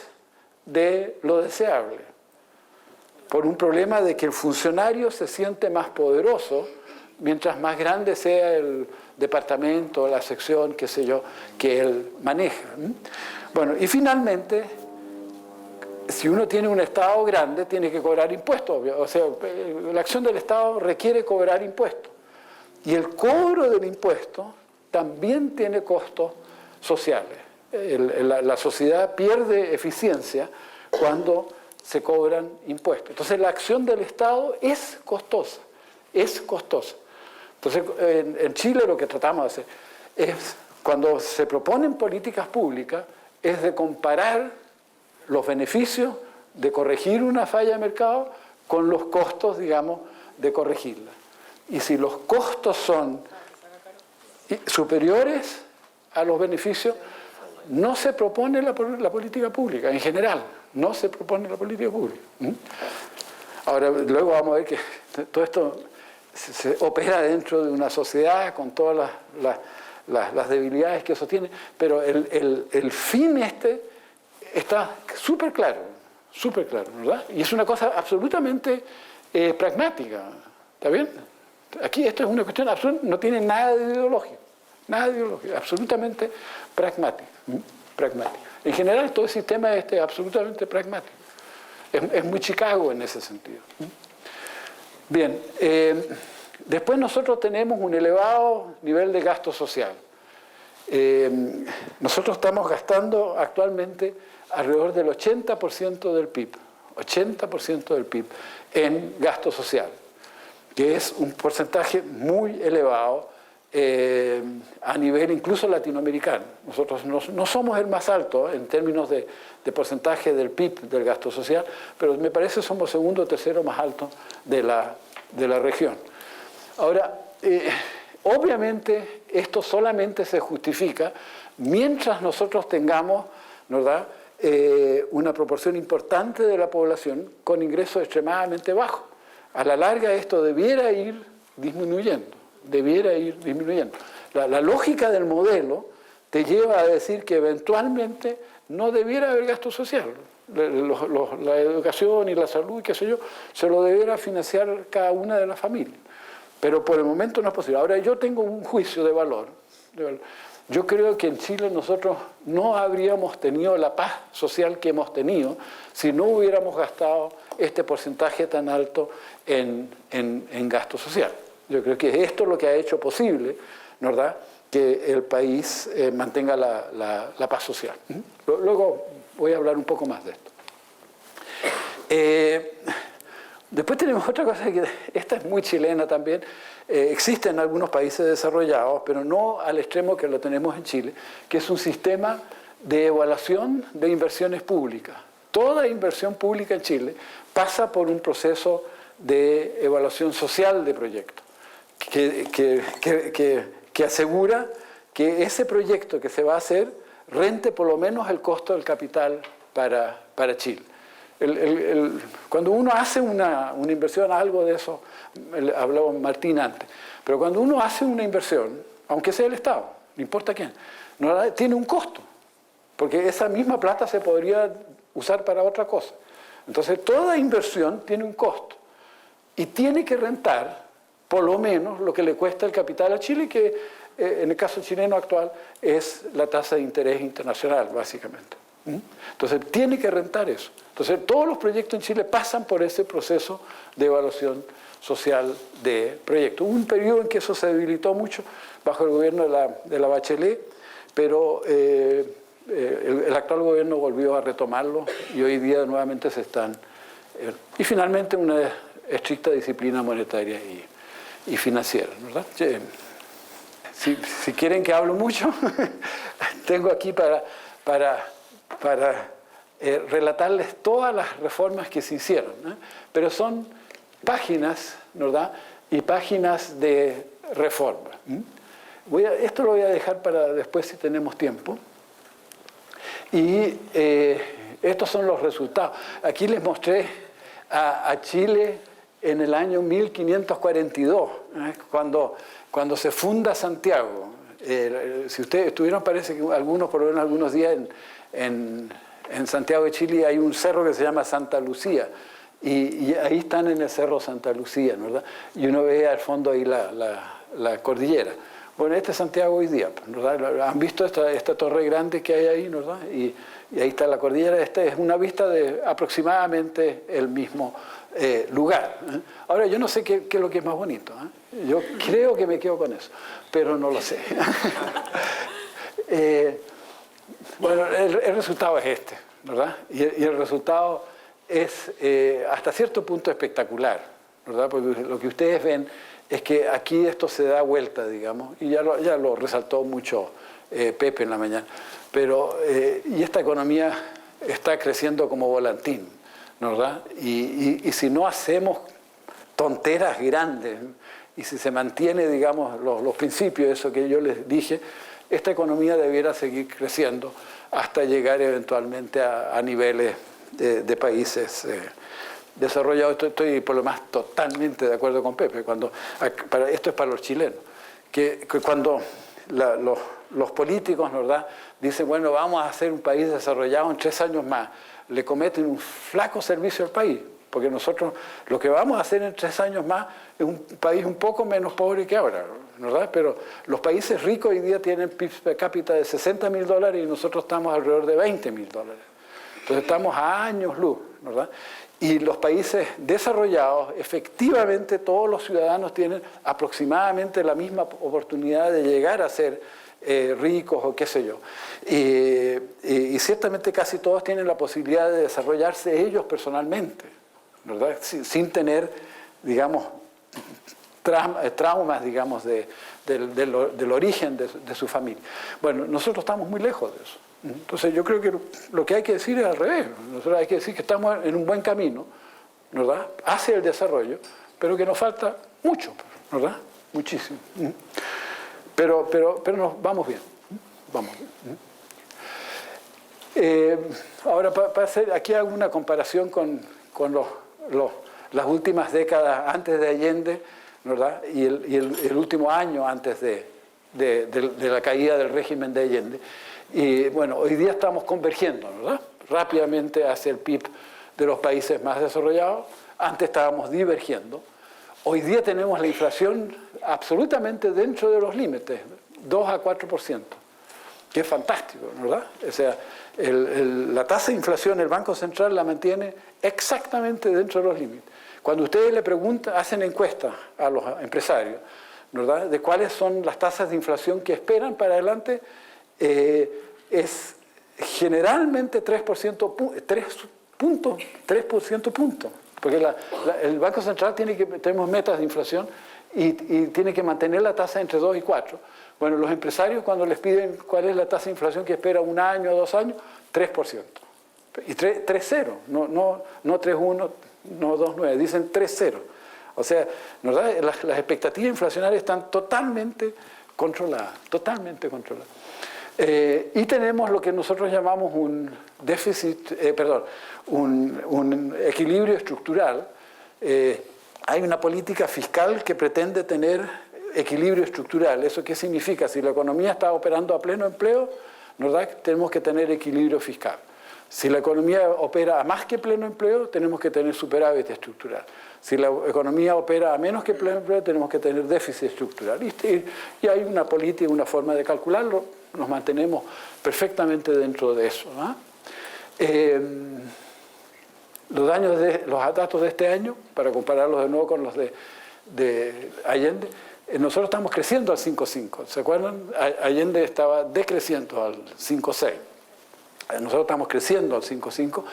de lo deseable, por un problema de que el funcionario se siente más poderoso mientras más grande sea el departamento, la sección, qué sé yo, que él maneja. Bueno, y finalmente, si uno tiene un Estado grande, tiene que cobrar impuestos. O sea, la acción del Estado requiere cobrar impuestos. Y el cobro del impuesto también tiene costos sociales. La sociedad pierde eficiencia cuando se cobran impuestos. Entonces la acción del Estado es costosa, es costosa. Entonces en Chile lo que tratamos de hacer es, cuando se proponen políticas públicas, es de comparar los beneficios de corregir una falla de mercado con los costos, digamos, de corregirla. Y si los costos son superiores a los beneficios, no se propone la política pública, en general, no se propone la política pública. Ahora, luego vamos a ver que todo esto se opera dentro de una sociedad con todas las debilidades que eso tiene, pero el fin está súper claro, ¿verdad? Y es una cosa absolutamente pragmática, ¿está bien? Aquí esto es una cuestión absoluta, no tiene nada de ideológico, absolutamente pragmática. En general todo el sistema es absolutamente pragmático. Es muy Chicago en ese sentido. Bien, después nosotros tenemos un elevado nivel de gasto social. Nosotros estamos gastando actualmente alrededor del 80% del PIB, 80% del PIB en gasto social, que es un porcentaje muy elevado a nivel incluso latinoamericano. Nosotros no somos el más alto en términos de porcentaje del PIB del gasto social, pero me parece que somos segundo o tercero más alto de la región. Ahora, obviamente esto solamente se justifica mientras nosotros tengamos, ¿verdad?, una proporción importante de la población con ingresos extremadamente bajos. A la larga esto debiera ir disminuyendo. La lógica del modelo te lleva a decir que eventualmente no debiera haber gasto social. La educación y la salud, qué sé yo, se lo debiera financiar cada una de las familias. Pero por el momento no es posible. Ahora yo tengo un juicio de valor. Yo creo que en Chile nosotros no habríamos tenido la paz social que hemos tenido si no hubiéramos gastado este porcentaje tan alto en gasto social. Yo creo que esto es lo que ha hecho posible, ¿verdad?, que el país mantenga la paz social. Luego voy a hablar un poco más de esto. Después tenemos otra cosa que esta es muy chilena también. Existe en algunos países desarrollados, pero no al extremo que lo tenemos en Chile, que es un sistema de evaluación de inversiones públicas. Toda inversión pública en Chile pasa por un proceso de evaluación social de proyectos, que asegura que ese proyecto que se va a hacer rente por lo menos el costo del capital para Chile. Cuando uno hace una inversión, algo de eso hablaba Martín antes, pero cuando uno hace una inversión, aunque sea el Estado, no importa quién, tiene un costo, porque esa misma plata se podría usar para otra cosa. Entonces toda inversión tiene un costo y tiene que rentar por lo menos lo que le cuesta el capital a Chile, que en el caso chileno actual es la tasa de interés internacional, básicamente. Entonces tiene que rentar eso. Entonces todos los proyectos en Chile pasan por ese proceso de evaluación social de proyectos. Hubo un periodo en que eso se debilitó mucho bajo el gobierno de la Bachelet, pero el actual gobierno volvió a retomarlo y hoy día nuevamente se están... y finalmente una estricta disciplina monetaria y financiera, ¿verdad? Si quieren que hable mucho, tengo aquí para relatarles todas las reformas que se hicieron, ¿no? Pero son páginas, ¿verdad? Y páginas de reforma. Esto lo voy a dejar para después si tenemos tiempo. Y estos son los resultados. Aquí les mostré a Chile en el año 1542, cuando se funda Santiago. Si ustedes estuvieron, parece que algunos, por lo menos algunos días en Santiago de Chile hay un cerro que se llama Santa Lucía. Y ahí están en el cerro Santa Lucía, ¿verdad? Y uno ve al fondo ahí la cordillera. Bueno, este es Santiago hoy día, ¿verdad? ¿Han visto esta torre grande que hay ahí, ¿verdad? Y ahí está la cordillera. Esta es una vista de aproximadamente el mismo lugar. Ahora, yo no sé qué es lo que es más bonito. Yo creo que me quedo con eso, pero no lo sé. Bueno, el resultado es este, ¿verdad? Y el resultado es hasta cierto punto espectacular, ¿verdad? Porque lo que ustedes ven es que aquí esto se da vuelta, digamos, y ya lo resaltó mucho Pepe en la mañana, pero y esta economía está creciendo como volantín, ¿verdad? Y si no hacemos tonteras grandes, y si se mantiene, digamos, los principios, eso que yo les dije, esta economía debiera seguir creciendo hasta llegar eventualmente a niveles de países desarrollados. Estoy por lo más totalmente de acuerdo con Pepe. Esto es para los chilenos, que cuando los políticos, ¿verdad?, dicen, bueno, vamos a hacer un país desarrollado en 3 años más, le cometen un flaco servicio al país, porque nosotros lo que vamos a hacer en 3 años más es un país un poco menos pobre que ahora, ¿verdad? Pero los países ricos hoy día tienen PIB per cápita de $60.000 y nosotros estamos alrededor de $20.000. Entonces estamos a años luz, ¿verdad? Y los países desarrollados, efectivamente todos los ciudadanos tienen aproximadamente la misma oportunidad de llegar a ser ricos o qué sé yo. Y ciertamente casi todos tienen la posibilidad de desarrollarse ellos personalmente, ¿verdad? Sin tener, digamos, traumas, digamos, del origen de su familia. Bueno, nosotros estamos muy lejos de eso. Entonces yo creo que lo que hay que decir es al revés. Nosotros hay que decir que estamos en un buen camino, ¿verdad?, hacia el desarrollo, pero que nos falta mucho, ¿verdad? Muchísimo. Pero nos vamos bien. Vamos bien. Ahora, para hacer aquí hago una comparación con las últimas décadas antes de Allende, ¿verdad?, y el último año antes de la caída del régimen de Allende. Y bueno, hoy día estamos convergiendo, ¿verdad?, rápidamente hacia el PIB de los países más desarrollados. Antes estábamos divergiendo. Hoy día tenemos la inflación absolutamente dentro de los límites, 2 a 4%, que es fantástico, ¿verdad? O sea, la tasa de inflación, el Banco Central la mantiene exactamente dentro de los límites. Cuando ustedes le preguntan, hacen encuestas a los empresarios, ¿verdad?, de cuáles son las tasas de inflación que esperan para adelante, es generalmente 3% puntos, porque el Banco Central tenemos metas de inflación y tiene que mantener la tasa entre 2 y 4. Bueno, los empresarios cuando les piden cuál es la tasa de inflación que espera 1 año o 2 años, 3%. Y 3,0, no 3,1, no 2,9, dicen 3,0. O sea, ¿verdad?, las expectativas inflacionarias están totalmente controladas, totalmente controladas. Y tenemos lo que nosotros llamamos un equilibrio estructural. Hay una política fiscal que pretende tener equilibrio estructural. ¿Eso qué significa? Si la economía está operando a pleno empleo, ¿verdad?, tenemos que tener equilibrio fiscal. Si la economía opera a más que pleno empleo, tenemos que tener superávit estructural. Si la economía opera a menos que pleno empleo, tenemos que tener déficit estructural. Y hay una política, una forma de calcularlo. Nos mantenemos perfectamente dentro de eso, ¿no? Los datos de este año, para compararlos de nuevo con los de Allende, nosotros estamos creciendo al 5,5. ¿Se acuerdan? Allende estaba decreciendo al 5,6. Nosotros estamos creciendo al 5,5.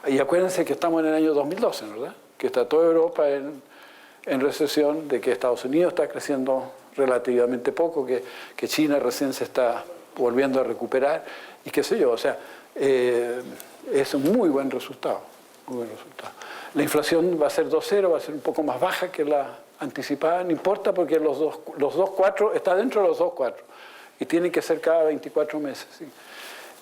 Y acuérdense que estamos en el año 2012, ¿verdad?, que está toda Europa en recesión, de que Estados Unidos está creciendo relativamente poco, que China recién se está volviendo a recuperar, y qué sé yo, o sea, es un muy buen resultado, muy buen resultado. La inflación va a ser 2,0, va a ser un poco más baja que la anticipada, no importa porque los 2,4 está dentro de los 2,4 y tienen que ser cada 24 meses. ¿Sí?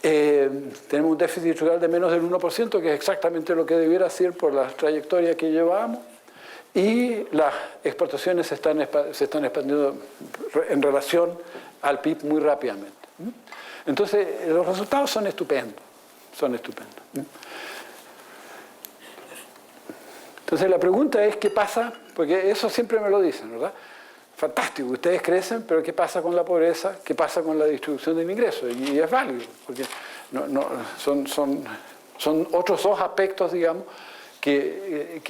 Tenemos un déficit estructural de menos del 1%, que es exactamente lo que debiera ser por la trayectoria que llevamos, y las exportaciones se están expandiendo en relación al PIB muy rápidamente. Entonces, los resultados son estupendos, Entonces, la pregunta es, ¿qué pasa? Porque eso siempre me lo dicen, ¿verdad? Fantástico, ustedes crecen, pero ¿qué pasa con la pobreza? ¿Qué pasa con la distribución del ingreso? Y es válido, porque son otros dos aspectos, digamos, que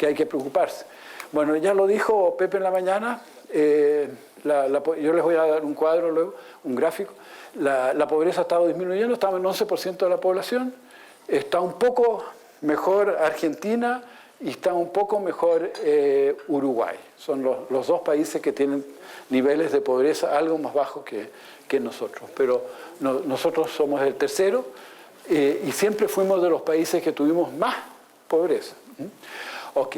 hay que preocuparse. Bueno, ya lo dijo Pepe en la mañana, yo les voy a dar un cuadro luego, un gráfico. La pobreza ha estado disminuyendo, estamos en 11% de la población, está un poco mejor Argentina y está un poco mejor Uruguay. Son los dos países que tienen niveles de pobreza algo más bajos que nosotros, pero nosotros somos el tercero y siempre fuimos de los países que tuvimos más pobreza. Ok,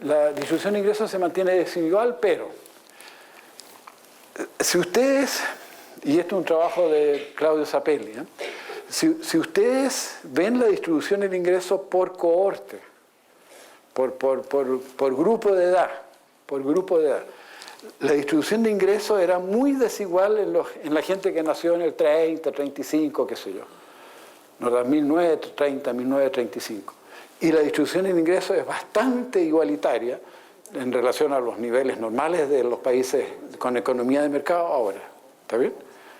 la distribución de ingresos se mantiene desigual, pero si ustedes, y esto es un trabajo de Claudio Zapelli, si ustedes ven la distribución del ingreso por cohorte, por grupo de edad, la distribución de ingresos era muy desigual en la gente que nació en el 30, 35, qué sé yo, ¿no? 1930, 1935. Y la distribución de ingresos es bastante igualitaria en relación a los niveles normales de los países con economía de mercado ahora. ¿Está bien?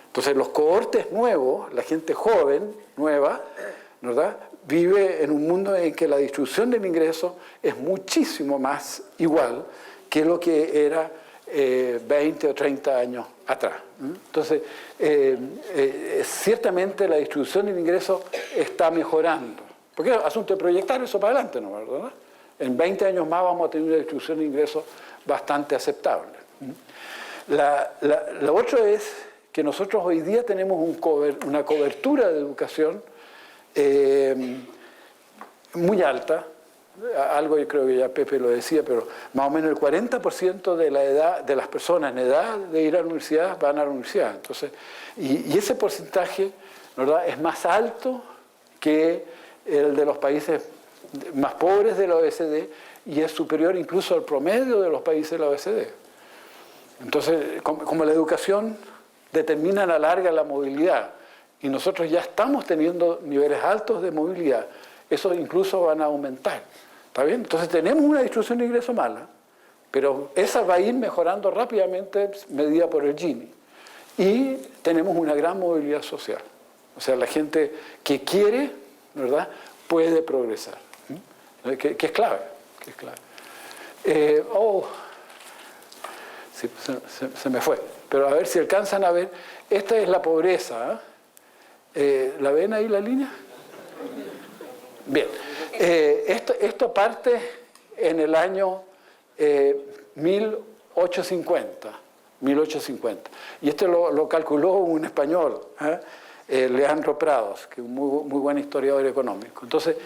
Entonces, los cohortes nuevos, la gente joven, nueva, ¿verdad?, vive en un mundo en que la distribución del ingreso es muchísimo más igual que lo que era 20 o 30 años atrás. Entonces, ciertamente la distribución del ingreso está mejorando. Porque es asunto de proyectar eso para adelante, ¿no? ¿Verdad? En 20 años más vamos a tener una distribución de ingresos bastante aceptable. Lo otro es que nosotros hoy día tenemos una cobertura de educación muy alta, algo yo creo que ya Pepe lo decía, pero más o menos el 40% de la edad de las personas en edad de ir a la universidad van a la universidad. Entonces, y ese porcentaje, ¿verdad?, es más alto que el de los países más pobres de la OECD y es superior incluso al promedio de los países de la OECD. Entonces, como la educación determina a la larga la movilidad y nosotros ya estamos teniendo niveles altos de movilidad, esos incluso van a aumentar. ¿Está bien? Entonces tenemos una distribución de ingresos mala, pero esa va a ir mejorando rápidamente medida por el Gini. Y tenemos una gran movilidad social. O sea, la gente que quiere, ¿verdad?, puede progresar. Que es clave. Sí, se me fue. Pero a ver si alcanzan a ver. Esta es la pobreza. ¿La ven ahí la línea? Bien. Esto parte en el año 1850. Y esto lo calculó un español, Leandro Prados, que es un muy buen historiador económico. Entonces,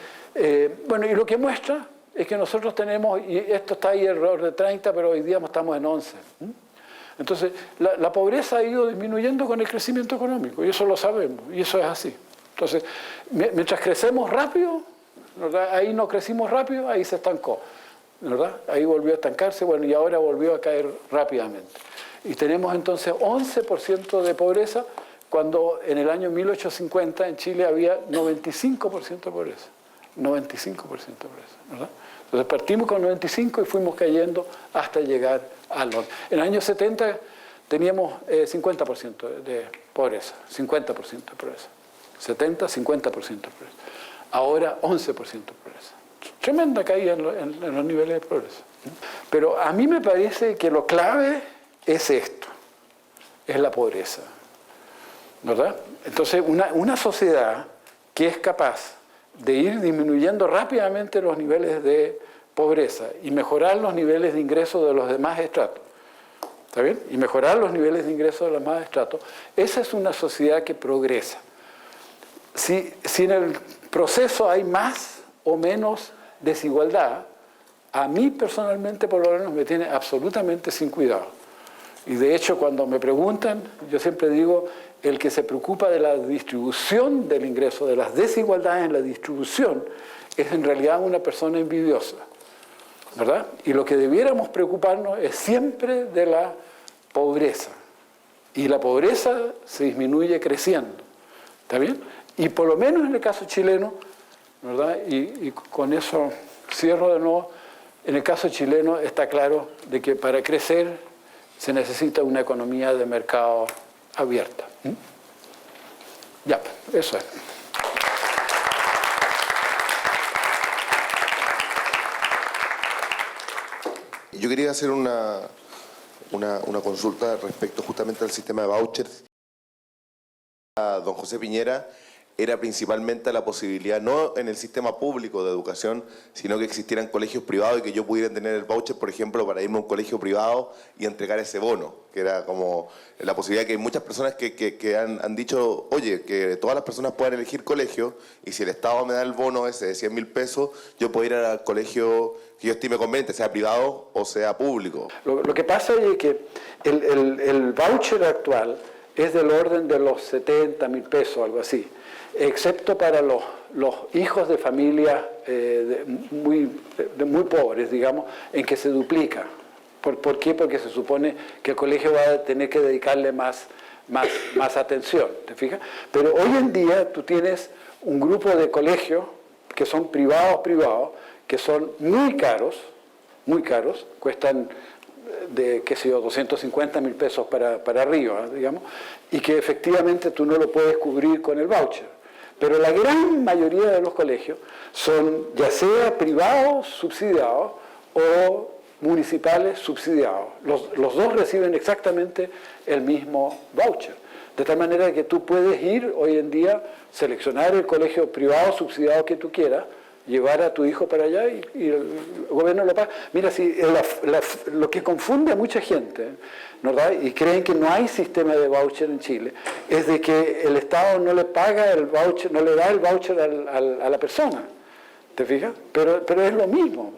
bueno, y lo que muestra es que nosotros tenemos, y esto está ahí alrededor de 30, pero hoy día estamos en 11. Entonces, la pobreza ha ido disminuyendo con el crecimiento económico, y eso lo sabemos, y eso es así. Entonces, mientras crecemos rápido, ¿verdad?, ahí no crecimos rápido, ahí se estancó, ¿verdad? Ahí volvió a estancarse, bueno, y ahora volvió a caer rápidamente. Y tenemos entonces 11% de pobreza, cuando en el año 1850 en Chile había 95% de pobreza. 95% de pobreza, ¿verdad? Entonces partimos con 95 y fuimos cayendo hasta llegar al 11. En el año 70 teníamos 50% de pobreza, 50% de pobreza. 70, 50% de pobreza. Ahora 11% de pobreza. Tremenda caída en los niveles de pobreza. Pero a mí me parece que lo clave es esto, es la pobreza, ¿verdad? Entonces, una sociedad que es capaz de ir disminuyendo rápidamente los niveles de pobreza y mejorar los niveles de ingresos de los demás estratos, ¿está bien? Y mejorar los niveles de ingresos de los más estratos. Esa es una sociedad que progresa. Si en el proceso hay más o menos desigualdad, a mí personalmente por lo menos me tiene absolutamente sin cuidado. Y de hecho cuando me preguntan, yo siempre digo, el que se preocupa de la distribución del ingreso, de las desigualdades en la distribución, es en realidad una persona envidiosa, ¿verdad? Y lo que debiéramos preocuparnos es siempre de la pobreza. Y la pobreza se disminuye creciendo, ¿está bien? Y por lo menos en el caso chileno, ¿verdad? Y con eso cierro de nuevo, en el caso chileno está claro de que para crecer se necesita una economía de mercado abierta. Ya, eso es. Yo quería hacer una consulta respecto justamente al sistema de vouchers. A don José Piñera era principalmente la posibilidad, no en el sistema público de educación, sino que existieran colegios privados y que yo pudiera tener el voucher, por ejemplo, para irme a un colegio privado y entregar ese bono, que era como la posibilidad que hay muchas personas que han dicho, oye, que todas las personas puedan elegir colegio y si el Estado me da el bono ese de 100.000 pesos, yo puedo ir al colegio que yo estime conveniente, sea privado o sea público. Lo que pasa es que el voucher actual es del orden de los 70.000 pesos, algo así, excepto para los hijos de familias muy pobres, digamos, en que se duplica. ¿Por qué? Porque se supone que el colegio va a tener que dedicarle más atención, ¿te fijas? Pero hoy en día tú tienes un grupo de colegios que son privados, que son muy caros, cuestan de, qué sé yo, 250.000 pesos para arriba, digamos, y que efectivamente tú no lo puedes cubrir con el voucher. Pero la gran mayoría de los colegios son ya sea privados subsidiados o municipales subsidiados. Los dos reciben exactamente el mismo voucher. De tal manera que tú puedes ir hoy en día, seleccionar el colegio privado subsidiado que tú quieras, llevar a tu hijo para allá y el gobierno lo paga. Mira, si lo que confunde a mucha gente, ¿verdad? Y creen que no hay sistema de voucher en Chile, es de que el Estado no le paga el voucher, no le da el voucher a la persona. ¿Te fijas? Pero es lo mismo.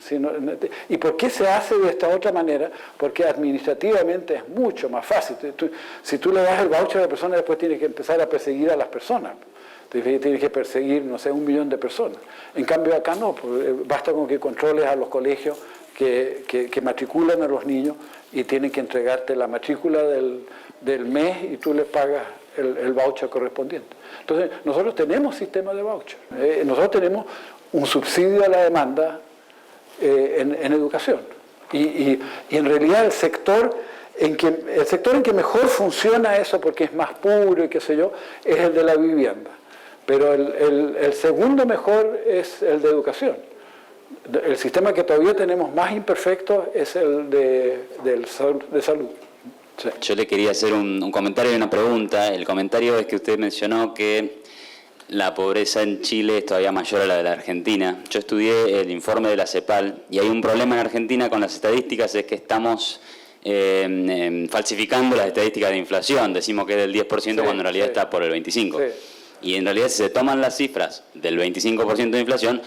¿Y por qué se hace de esta otra manera? Porque administrativamente es mucho más fácil. Si tú le das el voucher a la persona, después tienes que empezar a perseguir a las personas. Tienes que perseguir, no sé, 1 millón de personas. En cambio acá no, basta con que controles a los colegios que matriculan a los niños y tienen que entregarte la matrícula del mes y tú les pagas el voucher correspondiente. Entonces, nosotros tenemos sistema de voucher. Nosotros tenemos un subsidio a la demanda en educación. Y en realidad el sector en que mejor funciona eso, porque es más puro y qué sé yo, es el de la vivienda. Pero el segundo mejor es el de educación. El sistema que todavía tenemos más imperfecto es el de salud. Sí. Yo le quería hacer un comentario y una pregunta. El comentario es que usted mencionó que la pobreza en Chile es todavía mayor a la de la Argentina. Yo estudié el informe de la CEPAL y hay un problema en Argentina con las estadísticas, es que estamos falsificando las estadísticas de inflación. Decimos que es del 10% sí, cuando en realidad sí, está por el 25%. Sí. Y en realidad si se toman las cifras del 25% de inflación,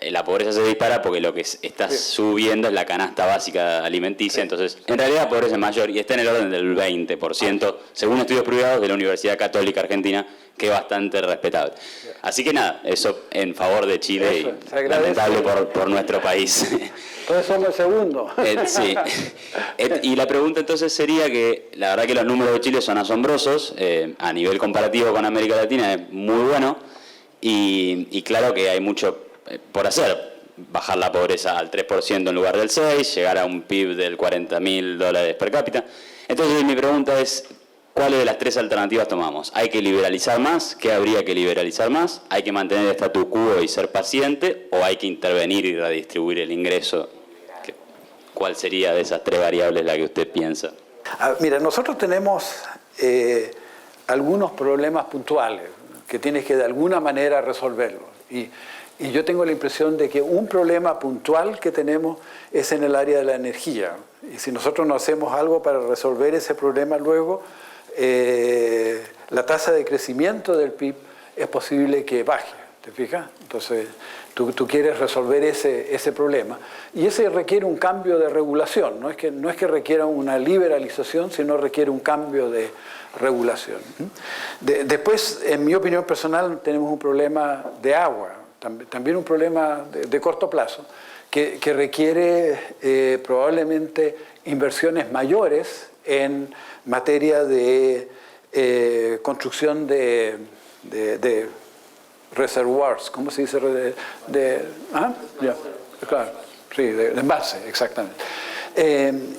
la pobreza se dispara porque lo que está subiendo es la canasta básica alimenticia, entonces en realidad la pobreza es mayor y está en el orden del 20%, según estudios privados de la Universidad Católica Argentina, que es bastante respetable. Así que nada, eso en favor de Chile y lamentable por nuestro país. Entonces somos el segundo. Sí. Y la pregunta entonces sería que la verdad que los números de Chile son asombrosos, a nivel comparativo con América Latina es muy bueno y claro que hay mucho por hacer, bajar la pobreza al 3% en lugar del 6%, llegar a un PIB del $40.000 per cápita. Entonces mi pregunta es, ¿cuáles de las tres alternativas tomamos? ¿Hay que liberalizar más? ¿Qué habría que liberalizar más? ¿Hay que mantener el statu quo y ser paciente? ¿O hay que intervenir y redistribuir el ingreso? ¿Cuál sería de esas tres variables la que usted piensa? Mira, nosotros tenemos algunos problemas puntuales que tienes que de alguna manera resolverlos. Y yo tengo la impresión de que un problema puntual que tenemos es en el área de la energía. Y si nosotros no hacemos algo para resolver ese problema luego, la tasa de crecimiento del PIB es posible que baje, ¿te fijas? Entonces, tú quieres resolver ese problema. Y ese requiere un cambio de regulación, no es que requiera una liberalización, sino requiere un cambio de regulación. Después, en mi opinión personal, tenemos un problema de agua, también un problema de corto plazo, que requiere probablemente inversiones mayores en materia de construcción de reservoirs, ¿cómo se dice? Claro, sí, de embalse, exactamente.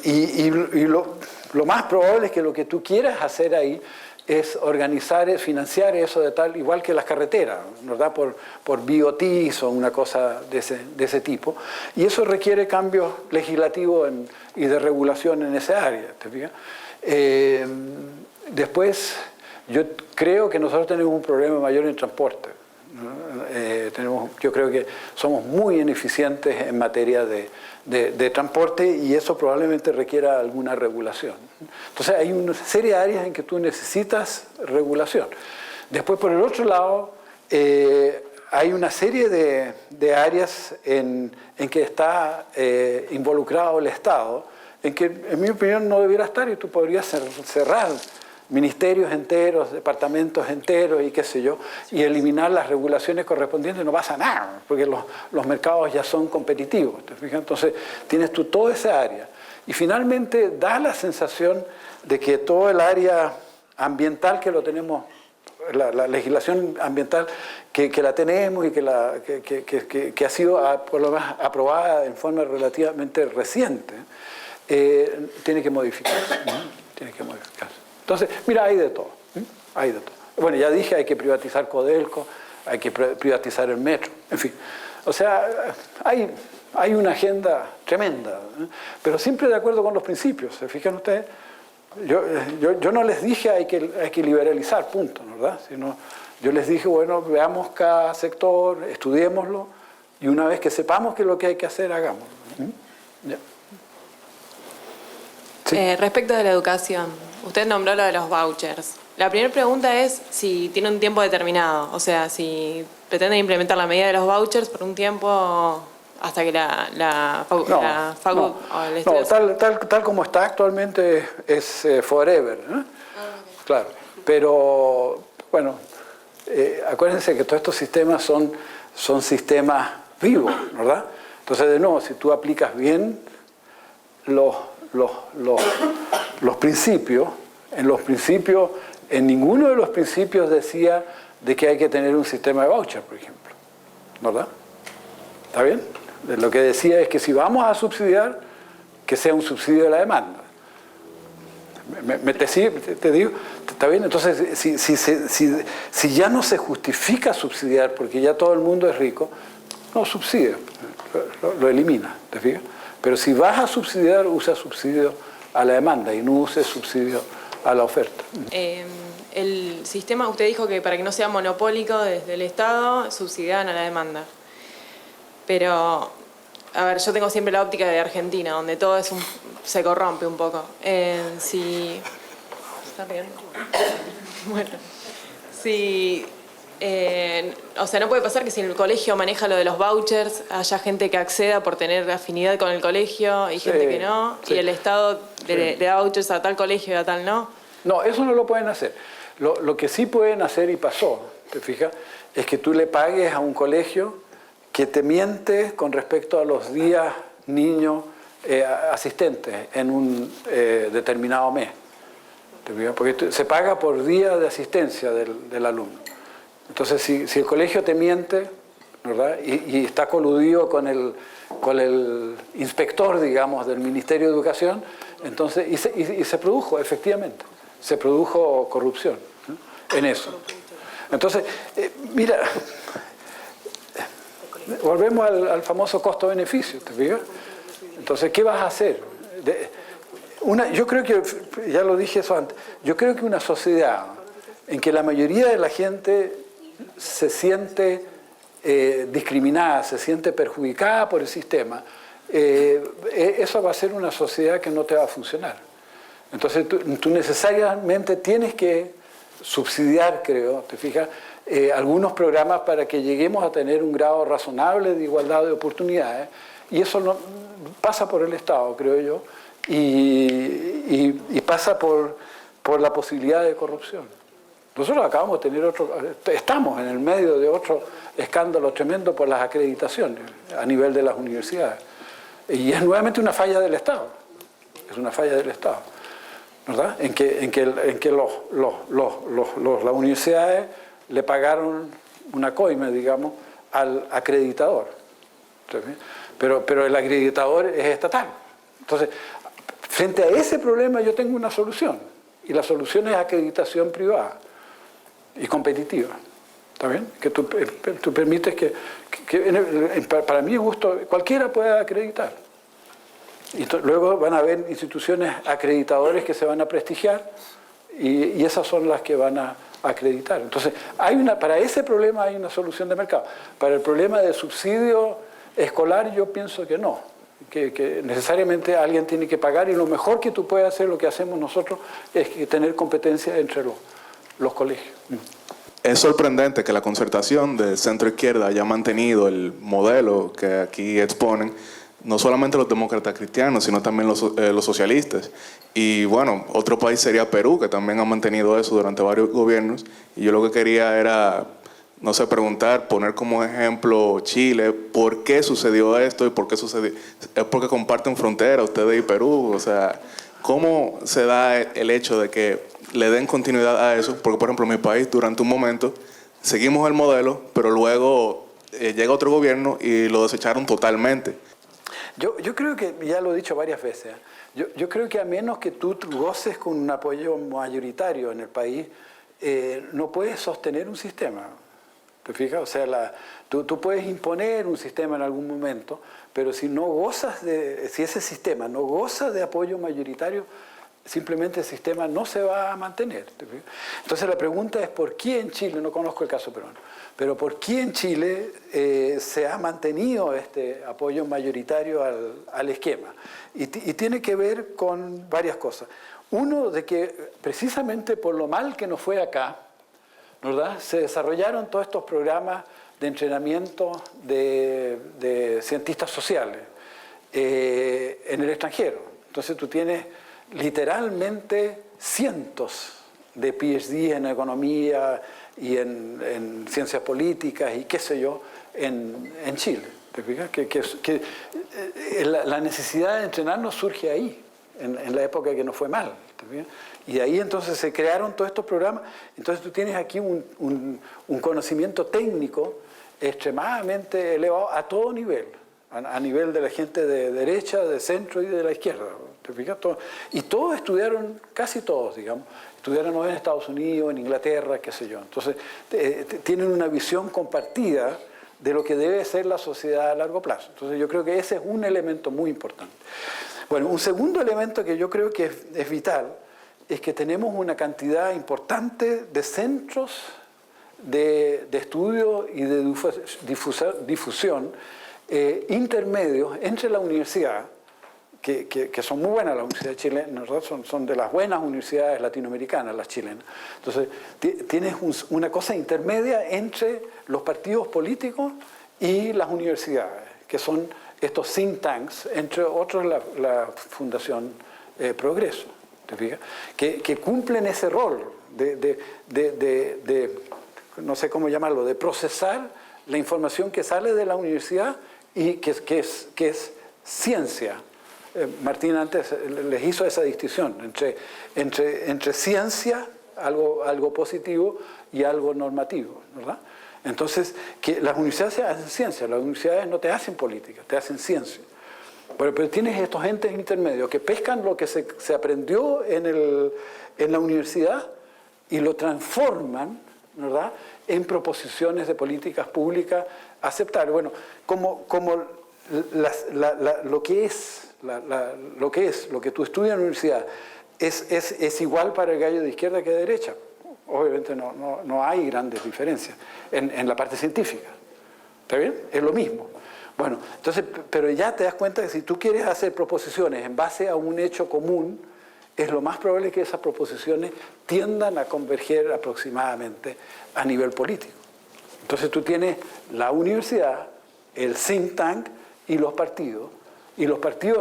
Y lo más probable es que lo que tú quieras hacer ahí es organizar, financiar eso de tal, igual que las carreteras, ¿verdad? Por BOTs o una cosa de ese tipo. Y eso requiere cambios legislativos y de regulación en esa área, ¿te fijas? Después, yo creo que nosotros tenemos un problema mayor en transporte, ¿no? Yo creo que somos muy ineficientes en materia de transporte y eso probablemente requiera alguna regulación. Entonces hay una serie de áreas en que tú necesitas regulación. Después, por el otro lado, hay una serie de áreas en que está involucrado el Estado, en que, en mi opinión, no debiera estar y tú podrías cerrar ministerios enteros, departamentos enteros y qué sé yo, y eliminar las regulaciones correspondientes, no pasa nada, porque los mercados ya son competitivos, ¿te fijas? Entonces tienes tú toda esa área. Y finalmente da la sensación de que todo el área ambiental que lo tenemos, la legislación ambiental que la tenemos y que ha sido por lo más aprobada en forma relativamente reciente, tiene que modificarse, ¿no? Tiene que modificarse. Entonces, mira, hay de todo, hay de todo. Bueno, ya dije, hay que privatizar Codelco, hay que privatizar el metro, en fin. O sea, hay una agenda tremenda, ¿eh? Pero siempre de acuerdo con los principios, ¿se fijan ustedes? Yo no les dije hay que liberalizar, punto, ¿verdad? Sino, yo les dije, bueno, veamos cada sector, estudiémoslo, y una vez que sepamos qué es lo que hay que hacer, hagámoslo. ¿Ya? Sí. Respecto de la educación, usted nombró lo de los vouchers. La primera pregunta es si tiene un tiempo determinado, o sea, si pretende implementar la medida de los vouchers por un tiempo hasta que tal como está actualmente es forever, ¿eh? Okay. Claro, pero bueno, acuérdense que todos estos sistemas son sistemas vivos, ¿verdad? Entonces, de nuevo, si tú aplicas bien los principios, en ninguno de los principios decía de que hay que tener un sistema de voucher, por ejemplo, ¿verdad? ¿Está bien? Lo que decía es que si vamos a subsidiar, que sea un subsidio de la demanda. ¿Te digo? ¿Está bien? Entonces, si ya no se justifica subsidiar porque ya todo el mundo es rico, no subsidia, lo elimina, ¿te fijas? Pero si vas a subsidiar, usa subsidio a la demanda y no uses subsidio a la oferta. El sistema, usted dijo que para que no sea monopólico desde el Estado, subsidiaban a la demanda. Pero, a ver, yo tengo siempre la óptica de Argentina, donde todo se corrompe un poco. ¿Está bien? Bueno, o sea, no puede pasar que si el colegio maneja lo de los vouchers, haya gente que acceda por tener afinidad con el colegio y gente que no, y el Estado le da vouchers a tal colegio y a tal no. No, eso no lo pueden hacer. Lo que sí pueden hacer, y pasó, ¿te fijas? Es que tú le pagues a un colegio que te miente con respecto a los días niños asistentes en un determinado mes. ¿Te fijas? Porque se paga por día de asistencia del alumno. Entonces, si el colegio te miente, ¿verdad? Y está coludido con el inspector, digamos, del Ministerio de Educación, entonces, y se produjo, efectivamente, se produjo corrupción, ¿no? En eso. Entonces, mira, volvemos al famoso costo-beneficio, ¿te fijas? Entonces, ¿qué vas a hacer? Yo creo que, ya lo dije eso antes, yo creo que una sociedad en que la mayoría de la gente se siente discriminada, se siente perjudicada por el sistema, eso va a ser una sociedad que no te va a funcionar. Entonces tú necesariamente tienes que subsidiar, creo, te fijas, algunos programas para que lleguemos a tener un grado razonable de igualdad de oportunidades, y eso no, pasa por el Estado, creo yo, y pasa por la posibilidad de corrupción. Nosotros acabamos de tener estamos en el medio de otro escándalo tremendo por las acreditaciones a nivel de las universidades. Y es nuevamente una falla del Estado. Es una falla del Estado, ¿verdad? En que las universidades le pagaron una coima, digamos, al acreditador. Pero el acreditador es estatal. Entonces, frente a ese problema yo tengo una solución. Y la solución es acreditación privada y competitiva. ¿Está bien? Que tú permites para mi gusto, cualquiera pueda acreditar. Y luego van a haber instituciones acreditadoras que se van a prestigiar y esas son las que van a acreditar. Entonces, para ese problema hay una solución de mercado. Para el problema de subsidio escolar yo pienso que no. Que necesariamente alguien tiene que pagar y lo mejor que tú puedes hacer, lo que hacemos nosotros, es tener competencia entre los colegios. Es sorprendente que la concertación de centro izquierda haya mantenido el modelo que aquí exponen, no solamente los demócratas cristianos, sino también los socialistas. Y bueno, otro país sería Perú, que también ha mantenido eso durante varios gobiernos. Y yo lo que quería era, no sé, preguntar, poner como ejemplo Chile, ¿por qué sucedió esto y por qué sucedió? ¿Es porque comparten frontera ustedes y Perú? O sea, ¿cómo se da el hecho de que le den continuidad a eso? Porque, por ejemplo, en mi país, durante un momento, seguimos el modelo, pero luego llega otro gobierno y lo desecharon totalmente. Yo creo que, ya lo he dicho varias veces, yo creo que a menos que tú goces con un apoyo mayoritario en el país, no puedes sostener un sistema. ¿Te fijas? O sea, tú puedes imponer un sistema en algún momento, pero si ese sistema no goza de apoyo mayoritario, simplemente el sistema no se va a mantener. Entonces la pregunta es ¿por qué en Chile, no conozco el caso peruano, pero por qué en Chile se ha mantenido este apoyo mayoritario al esquema? Y tiene que ver con varias cosas. Uno, de que precisamente por lo mal que nos fue acá, ¿verdad?, se desarrollaron todos estos programas de entrenamiento de cientistas sociales en el extranjero. Entonces tú tienes literalmente cientos de PhD en economía y en ciencias políticas y qué sé yo en Chile. ¿Te fijas? Que la necesidad de entrenarnos surge ahí, en la época que nos fue mal. ¿Te fijas? Y de ahí entonces se crearon todos estos programas. Entonces tú tienes aquí un conocimiento técnico extremadamente elevado a todo nivel. A nivel de la gente de derecha, de centro y de la izquierda. ¿Te fijas? Y todos estudiaron, casi todos, digamos, estudiaron en Estados Unidos, en Inglaterra, qué sé yo. Entonces, tienen una visión compartida de lo que debe ser la sociedad a largo plazo. Entonces, yo creo que ese es un elemento muy importante. Bueno, un segundo elemento que yo creo que es vital es que tenemos una cantidad importante de centros de estudio y de difusión intermedios entre la universidad, que son muy buenas las universidades chilenas, son de las buenas universidades latinoamericanas las chilenas. Entonces, tienes una cosa intermedia entre los partidos políticos y las universidades, que son estos think tanks, entre otros la Fundación Progreso, ¿te fijas? Que cumplen ese rol de no sé cómo llamarlo, de procesar la información que sale de la universidad y que es ciencia. Martín antes les hizo esa distinción entre ciencia, algo positivo, y algo normativo, ¿verdad? Entonces, que las universidades hacen ciencia, las universidades no te hacen política, te hacen ciencia. Pero tienes estos entes intermedios que pescan lo que se aprendió en la universidad y lo transforman, ¿verdad?, en proposiciones de políticas públicas aceptables. Bueno, como lo que tú estudias en la universidad es igual para el gallo de izquierda que de derecha. Obviamente no hay grandes diferencias en la parte científica. ¿Está bien? Es lo mismo. Bueno, entonces, pero ya te das cuenta que si tú quieres hacer proposiciones en base a un hecho común, es lo más probable que esas proposiciones tiendan a converger aproximadamente a nivel político. Entonces tú tienes la universidad, el think tank y los partidos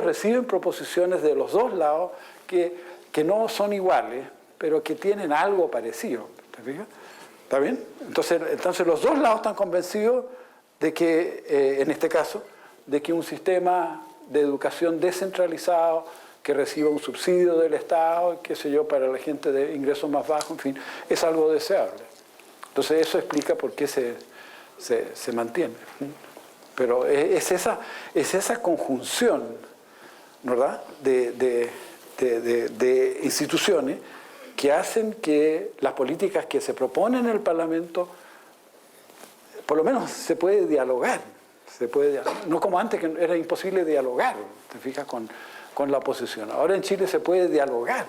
reciben proposiciones de los dos lados que no son iguales, pero que tienen algo parecido. ¿Te fijas? ¿Está bien? Entonces los dos lados están convencidos de que, en este caso, de que un sistema de educación descentralizado, que reciba un subsidio del Estado, qué sé yo, para la gente de ingresos más bajos, en fin, es algo deseable. Entonces eso explica por qué se mantiene. Pero es esa conjunción, ¿verdad?, de instituciones que hacen que las políticas que se proponen en el Parlamento, por lo menos se puede dialogar. No como antes, que era imposible dialogar, te fijas, con la oposición. Ahora en Chile se puede dialogar,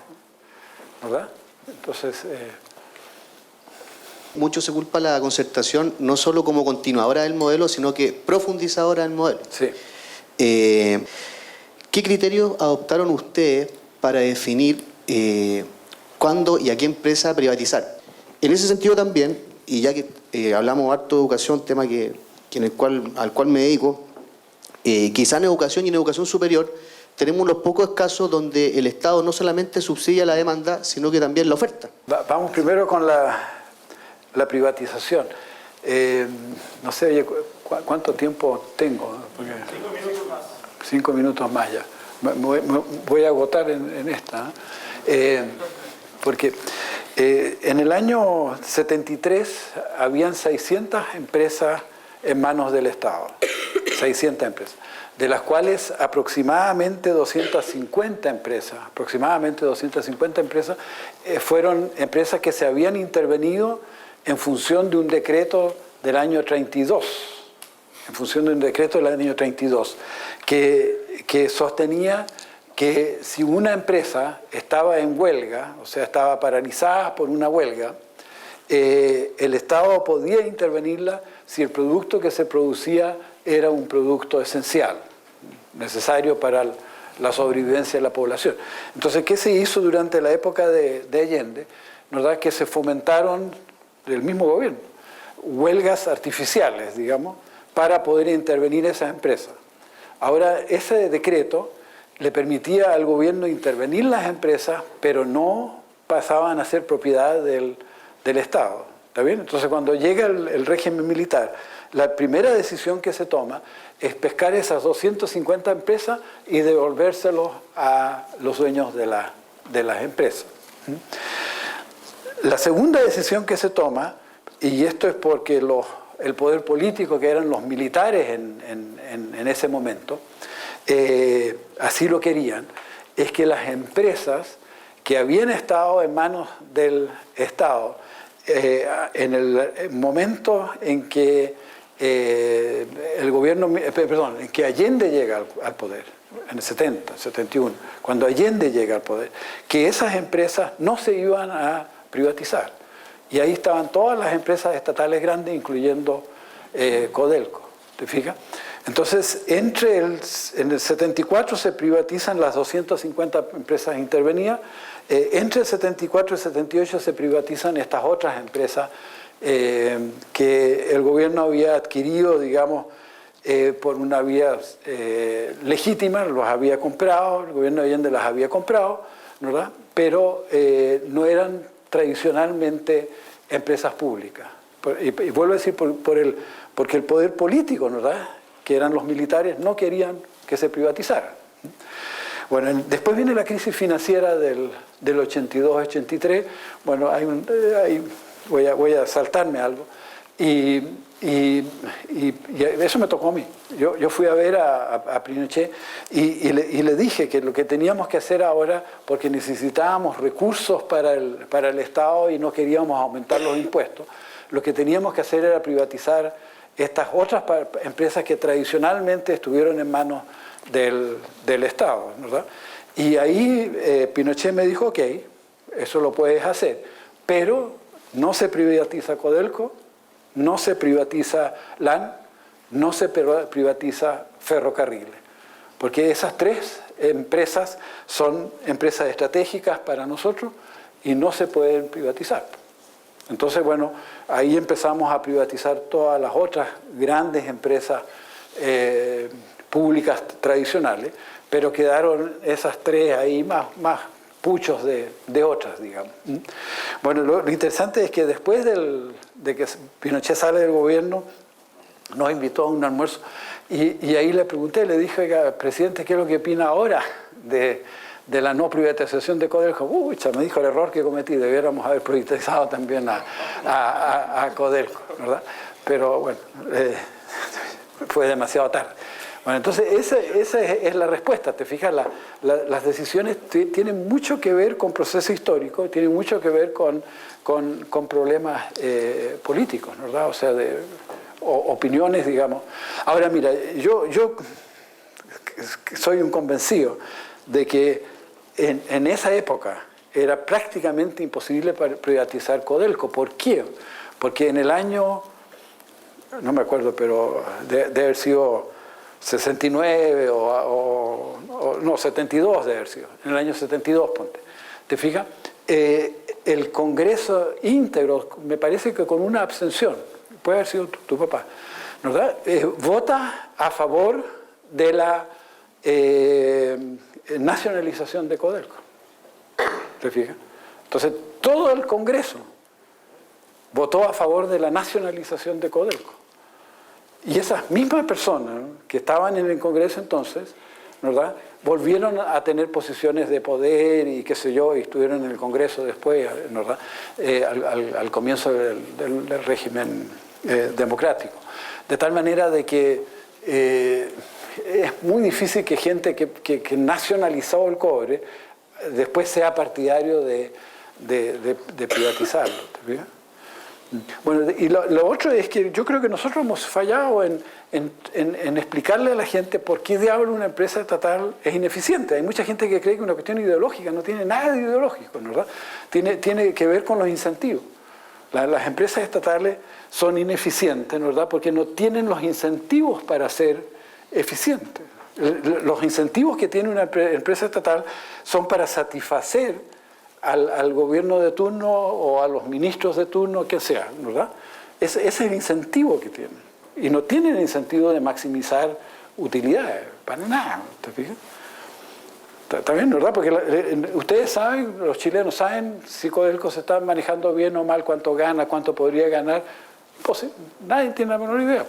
¿verdad? Entonces... Mucho se culpa a la concertación, no solo como continuadora del modelo, sino que profundizadora del modelo. Sí. ¿Qué criterios adoptaron ustedes para definir cuándo y a qué empresa privatizar? En ese sentido también, y ya que hablamos harto de educación, tema al cual me dedico, quizá en educación y en educación superior tenemos los pocos casos donde el Estado no solamente subsidia la demanda, sino que también la oferta. Vamos primero con la privatización. No sé, oye, ¿cuánto tiempo tengo? Porque 5 minutos más. 5 minutos más ya. Voy a agotar en esta. Porque en el año 73 habían 600 empresas en manos del Estado. 600 empresas. De las cuales aproximadamente 250 empresas fueron empresas que se habían intervenido en función de un decreto del año 32, que sostenía que si una empresa estaba en huelga, o sea, estaba paralizada por una huelga, el Estado podía intervenirla si el producto que se producía era un producto esencial, necesario para la sobrevivencia de la población. Entonces, ¿qué se hizo durante la época de Allende? ¿Verdad? Que se fomentaron del mismo gobierno huelgas artificiales, digamos, para poder intervenir esas empresas. Ahora, ese decreto le permitía al gobierno intervenir las empresas, pero no pasaban a ser propiedad del Estado. ¿Está bien? Entonces, cuando llega el régimen militar, la primera decisión que se toma es pescar esas 250 empresas y devolvérselos a los dueños de las empresas. La segunda decisión que se toma, y esto es porque el poder político, que eran los militares en ese momento, así lo querían, es que las empresas que habían estado en manos del Estado en el momento en que en que Allende llega al poder, en el 70, 71, cuando Allende llega al poder, que esas empresas no se iban a privatizar. Y ahí estaban todas las empresas estatales grandes, incluyendo Codelco. ¿Te fijas? Entonces, en el 74 se privatizan las 250 empresas intervenidas. Entre el 74 y el 78 se privatizan estas otras empresas que el gobierno había adquirido, digamos, por una vía legítima, los había comprado, el gobierno de Allende las había comprado, ¿verdad? Pero no eran tradicionalmente empresas públicas. Y vuelvo a decir, porque el poder político, ¿verdad?, que eran los militares, no querían que se privatizara. Bueno, después viene la crisis financiera del 82-83. Bueno, voy a saltarme algo. Y eso me tocó a mí. Yo fui a ver a Pinochet y le dije que lo que teníamos que hacer ahora, porque necesitábamos recursos para el Estado y no queríamos aumentar los impuestos, lo que teníamos que hacer era privatizar estas otras empresas que tradicionalmente estuvieron en manos del Estado, ¿verdad? Y ahí Pinochet me dijo, ok, eso lo puedes hacer, pero no se privatiza Codelco, no se privatiza LAN no se privatiza ferrocarriles, porque esas tres empresas son empresas estratégicas para nosotros y no se pueden privatizar. Entonces, bueno, ahí empezamos a privatizar todas las otras grandes empresas públicas tradicionales, pero quedaron esas tres ahí más puchos de otras, digamos. Bueno, lo interesante es que después de que Pinochet sale del gobierno, nos invitó a un almuerzo y ahí le pregunté, le dije, oiga, presidente, ¿qué es lo que opina ahora de la no privatización de Codelco? Me dijo el error que cometí, debiéramos haber privatizado también a Codelco, ¿verdad? Pero bueno, fue demasiado tarde. Bueno, entonces esa es la respuesta, te fijas, las decisiones tienen mucho que ver con proceso histórico, tienen mucho que ver con problemas políticos, ¿verdad? O sea, opiniones, digamos. Ahora, mira, yo soy un convencido de que en esa época era prácticamente imposible privatizar Codelco. ¿Por qué? Porque en el año, no me acuerdo, pero debe haber sido 69 no, 72 debe haber sido, en el año 72, ponte. ¿Te fijas? El Congreso íntegro, me parece que con una abstención, puede haber sido tu papá, ¿verdad? Vota a favor de la nacionalización de Codelco. ¿Te fijas? Entonces, todo el Congreso votó a favor de la nacionalización de Codelco. Y esas mismas personas, ¿no?, que estaban en el Congreso entonces, ¿verdad?, volvieron a tener posiciones de poder y qué sé yo, y estuvieron en el Congreso después, ¿verdad?, al comienzo del régimen democrático. De tal manera de que es muy difícil que gente que nacionalizó el cobre después sea partidario de privatizarlo. ¿Te fijas? Bueno, y lo otro es que yo creo que nosotros hemos fallado en explicarle a la gente por qué diablo una empresa estatal es ineficiente. Hay mucha gente que cree que es una cuestión ideológica, no tiene nada de ideológico, ¿verdad? Tiene que ver con los incentivos. Las empresas estatales son ineficientes, ¿verdad?, porque no tienen los incentivos para ser eficientes. Los incentivos que tiene una empresa estatal son para satisfacer al gobierno de turno o a los ministros de turno, que sea, ¿verdad? Ese es el incentivo que tienen. Y no tienen el incentivo de maximizar utilidades, para nada, ¿te fijas? Está bien, ¿verdad? Porque ustedes saben, los chilenos saben si Codelco se está manejando bien o mal, cuánto gana, cuánto podría ganar. Pues, nadie tiene la menor idea.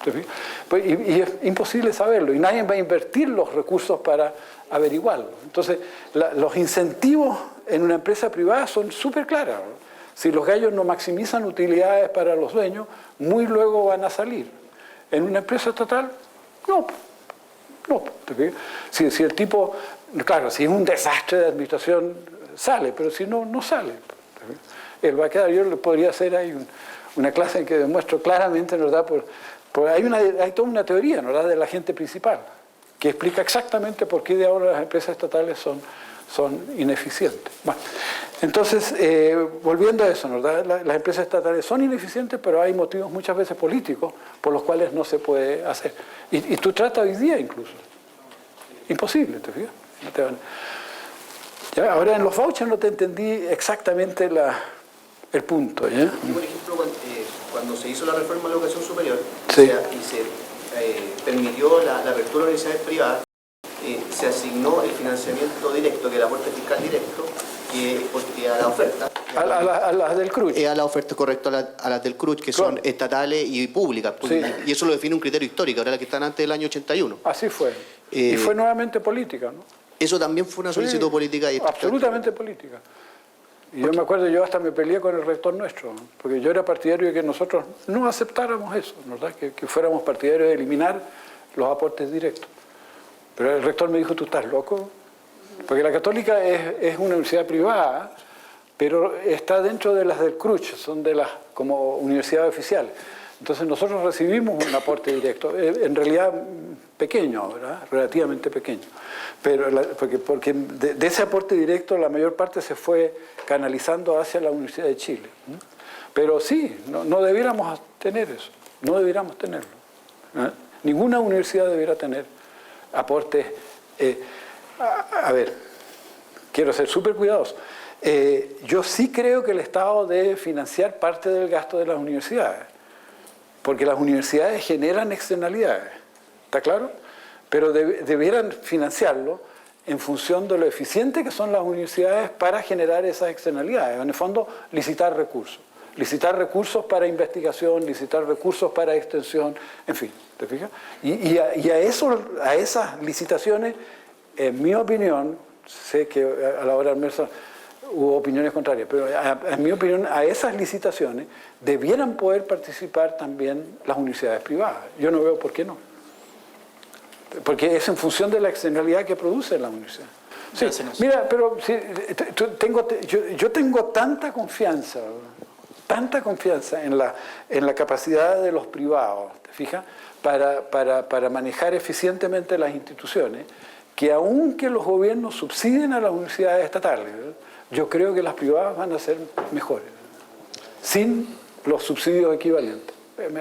¿Te fijas? Pues, y es imposible saberlo, y nadie va a invertir los recursos para averiguarlo. Entonces, los incentivos en una empresa privada son súper claros, ¿no? Si los gallos no maximizan utilidades para los dueños, muy luego van a salir. En una empresa estatal, no. ¿Te fijas? Si el tipo, claro, si es un desastre de administración, sale, pero si no, no sale. Él va a quedar. Yo le podría hacer ahí una clase en que demuestro claramente, ¿verdad? Hay toda una teoría, ¿verdad?, de la agente principal, que explica exactamente por qué de ahora las empresas estatales son ineficientes. Bueno, entonces, volviendo a eso, ¿verdad?, las empresas estatales son ineficientes, pero hay motivos muchas veces políticos por los cuales no se puede hacer. Y tú tratas hoy día incluso. Imposible, ¿te fijas? Ya, ahora en los vouchers no te entendí exactamente el punto. ¿Ya? Por ejemplo, cuando se hizo la reforma de la educación superior, sí, y se permitió la apertura de universidades privadas, se asignó el financiamiento directo, que era el aporte fiscal directo, porque a la oferta... A las del CRUCH. A la oferta, correcto, a las del CRUCH, que son estatales y públicas. Sí. Y eso lo define un criterio histórico, ahora las que están antes del año 81. Así fue. Y fue nuevamente política, ¿no? Eso también fue una solicitud política. Y absolutamente política. Y yo me acuerdo, yo hasta me peleé con el rector nuestro, porque yo era partidario de que nosotros no aceptáramos eso, ¿verdad? Que fuéramos partidarios de eliminar los aportes directos. Pero el rector me dijo, ¿tú estás loco? Porque la Católica es una universidad privada, pero está dentro de las del CRUCH, son de las como universidades oficiales. Entonces nosotros recibimos un aporte directo, en realidad pequeño, ¿verdad?, relativamente pequeño. Pero porque de ese aporte directo la mayor parte se fue canalizando hacia la Universidad de Chile. Pero sí, no debiéramos tener eso, no debiéramos tenerlo. ¿eh? Ninguna universidad debiera tener aportes. A ver, quiero ser súper cuidadoso. Yo sí creo que el Estado debe financiar parte del gasto de las universidades, porque las universidades generan externalidades, ¿está claro? Pero debieran financiarlo en función de lo eficiente que son las universidades para generar esas externalidades. En el fondo, licitar recursos para investigación, licitar recursos para extensión, en fin, ¿te fijas? Y a esas licitaciones, en mi opinión, sé que a la hora del almuerzo hubo opiniones contrarias, pero en mi opinión, a esas licitaciones debieran poder participar también las universidades privadas. Yo no veo por qué no. Porque es en función de la externalidad que produce la universidad. Sí, mira, pero sí, yo tengo tanta confianza en la capacidad de los privados, ¿te fijas? Para manejar eficientemente las instituciones, que aunque los gobiernos subsidien a las universidades estatales, yo creo que las privadas van a ser mejores, sin los subsidios equivalentes.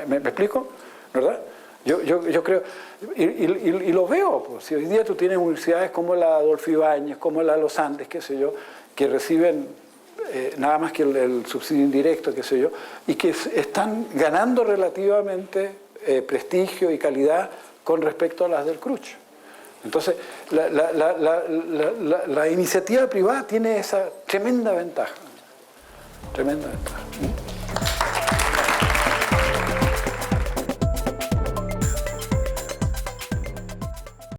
¿Me explico? ¿Verdad? Yo creo, y lo veo, pues, si hoy día tú tienes universidades como la Adolfo Ibáñez, como la Los Andes, qué sé yo, que reciben nada más que el subsidio indirecto, qué sé yo, y que están ganando relativamente prestigio y calidad con respecto a las del CRUCH. Entonces, la iniciativa privada tiene esa tremenda ventaja. Tremenda ventaja.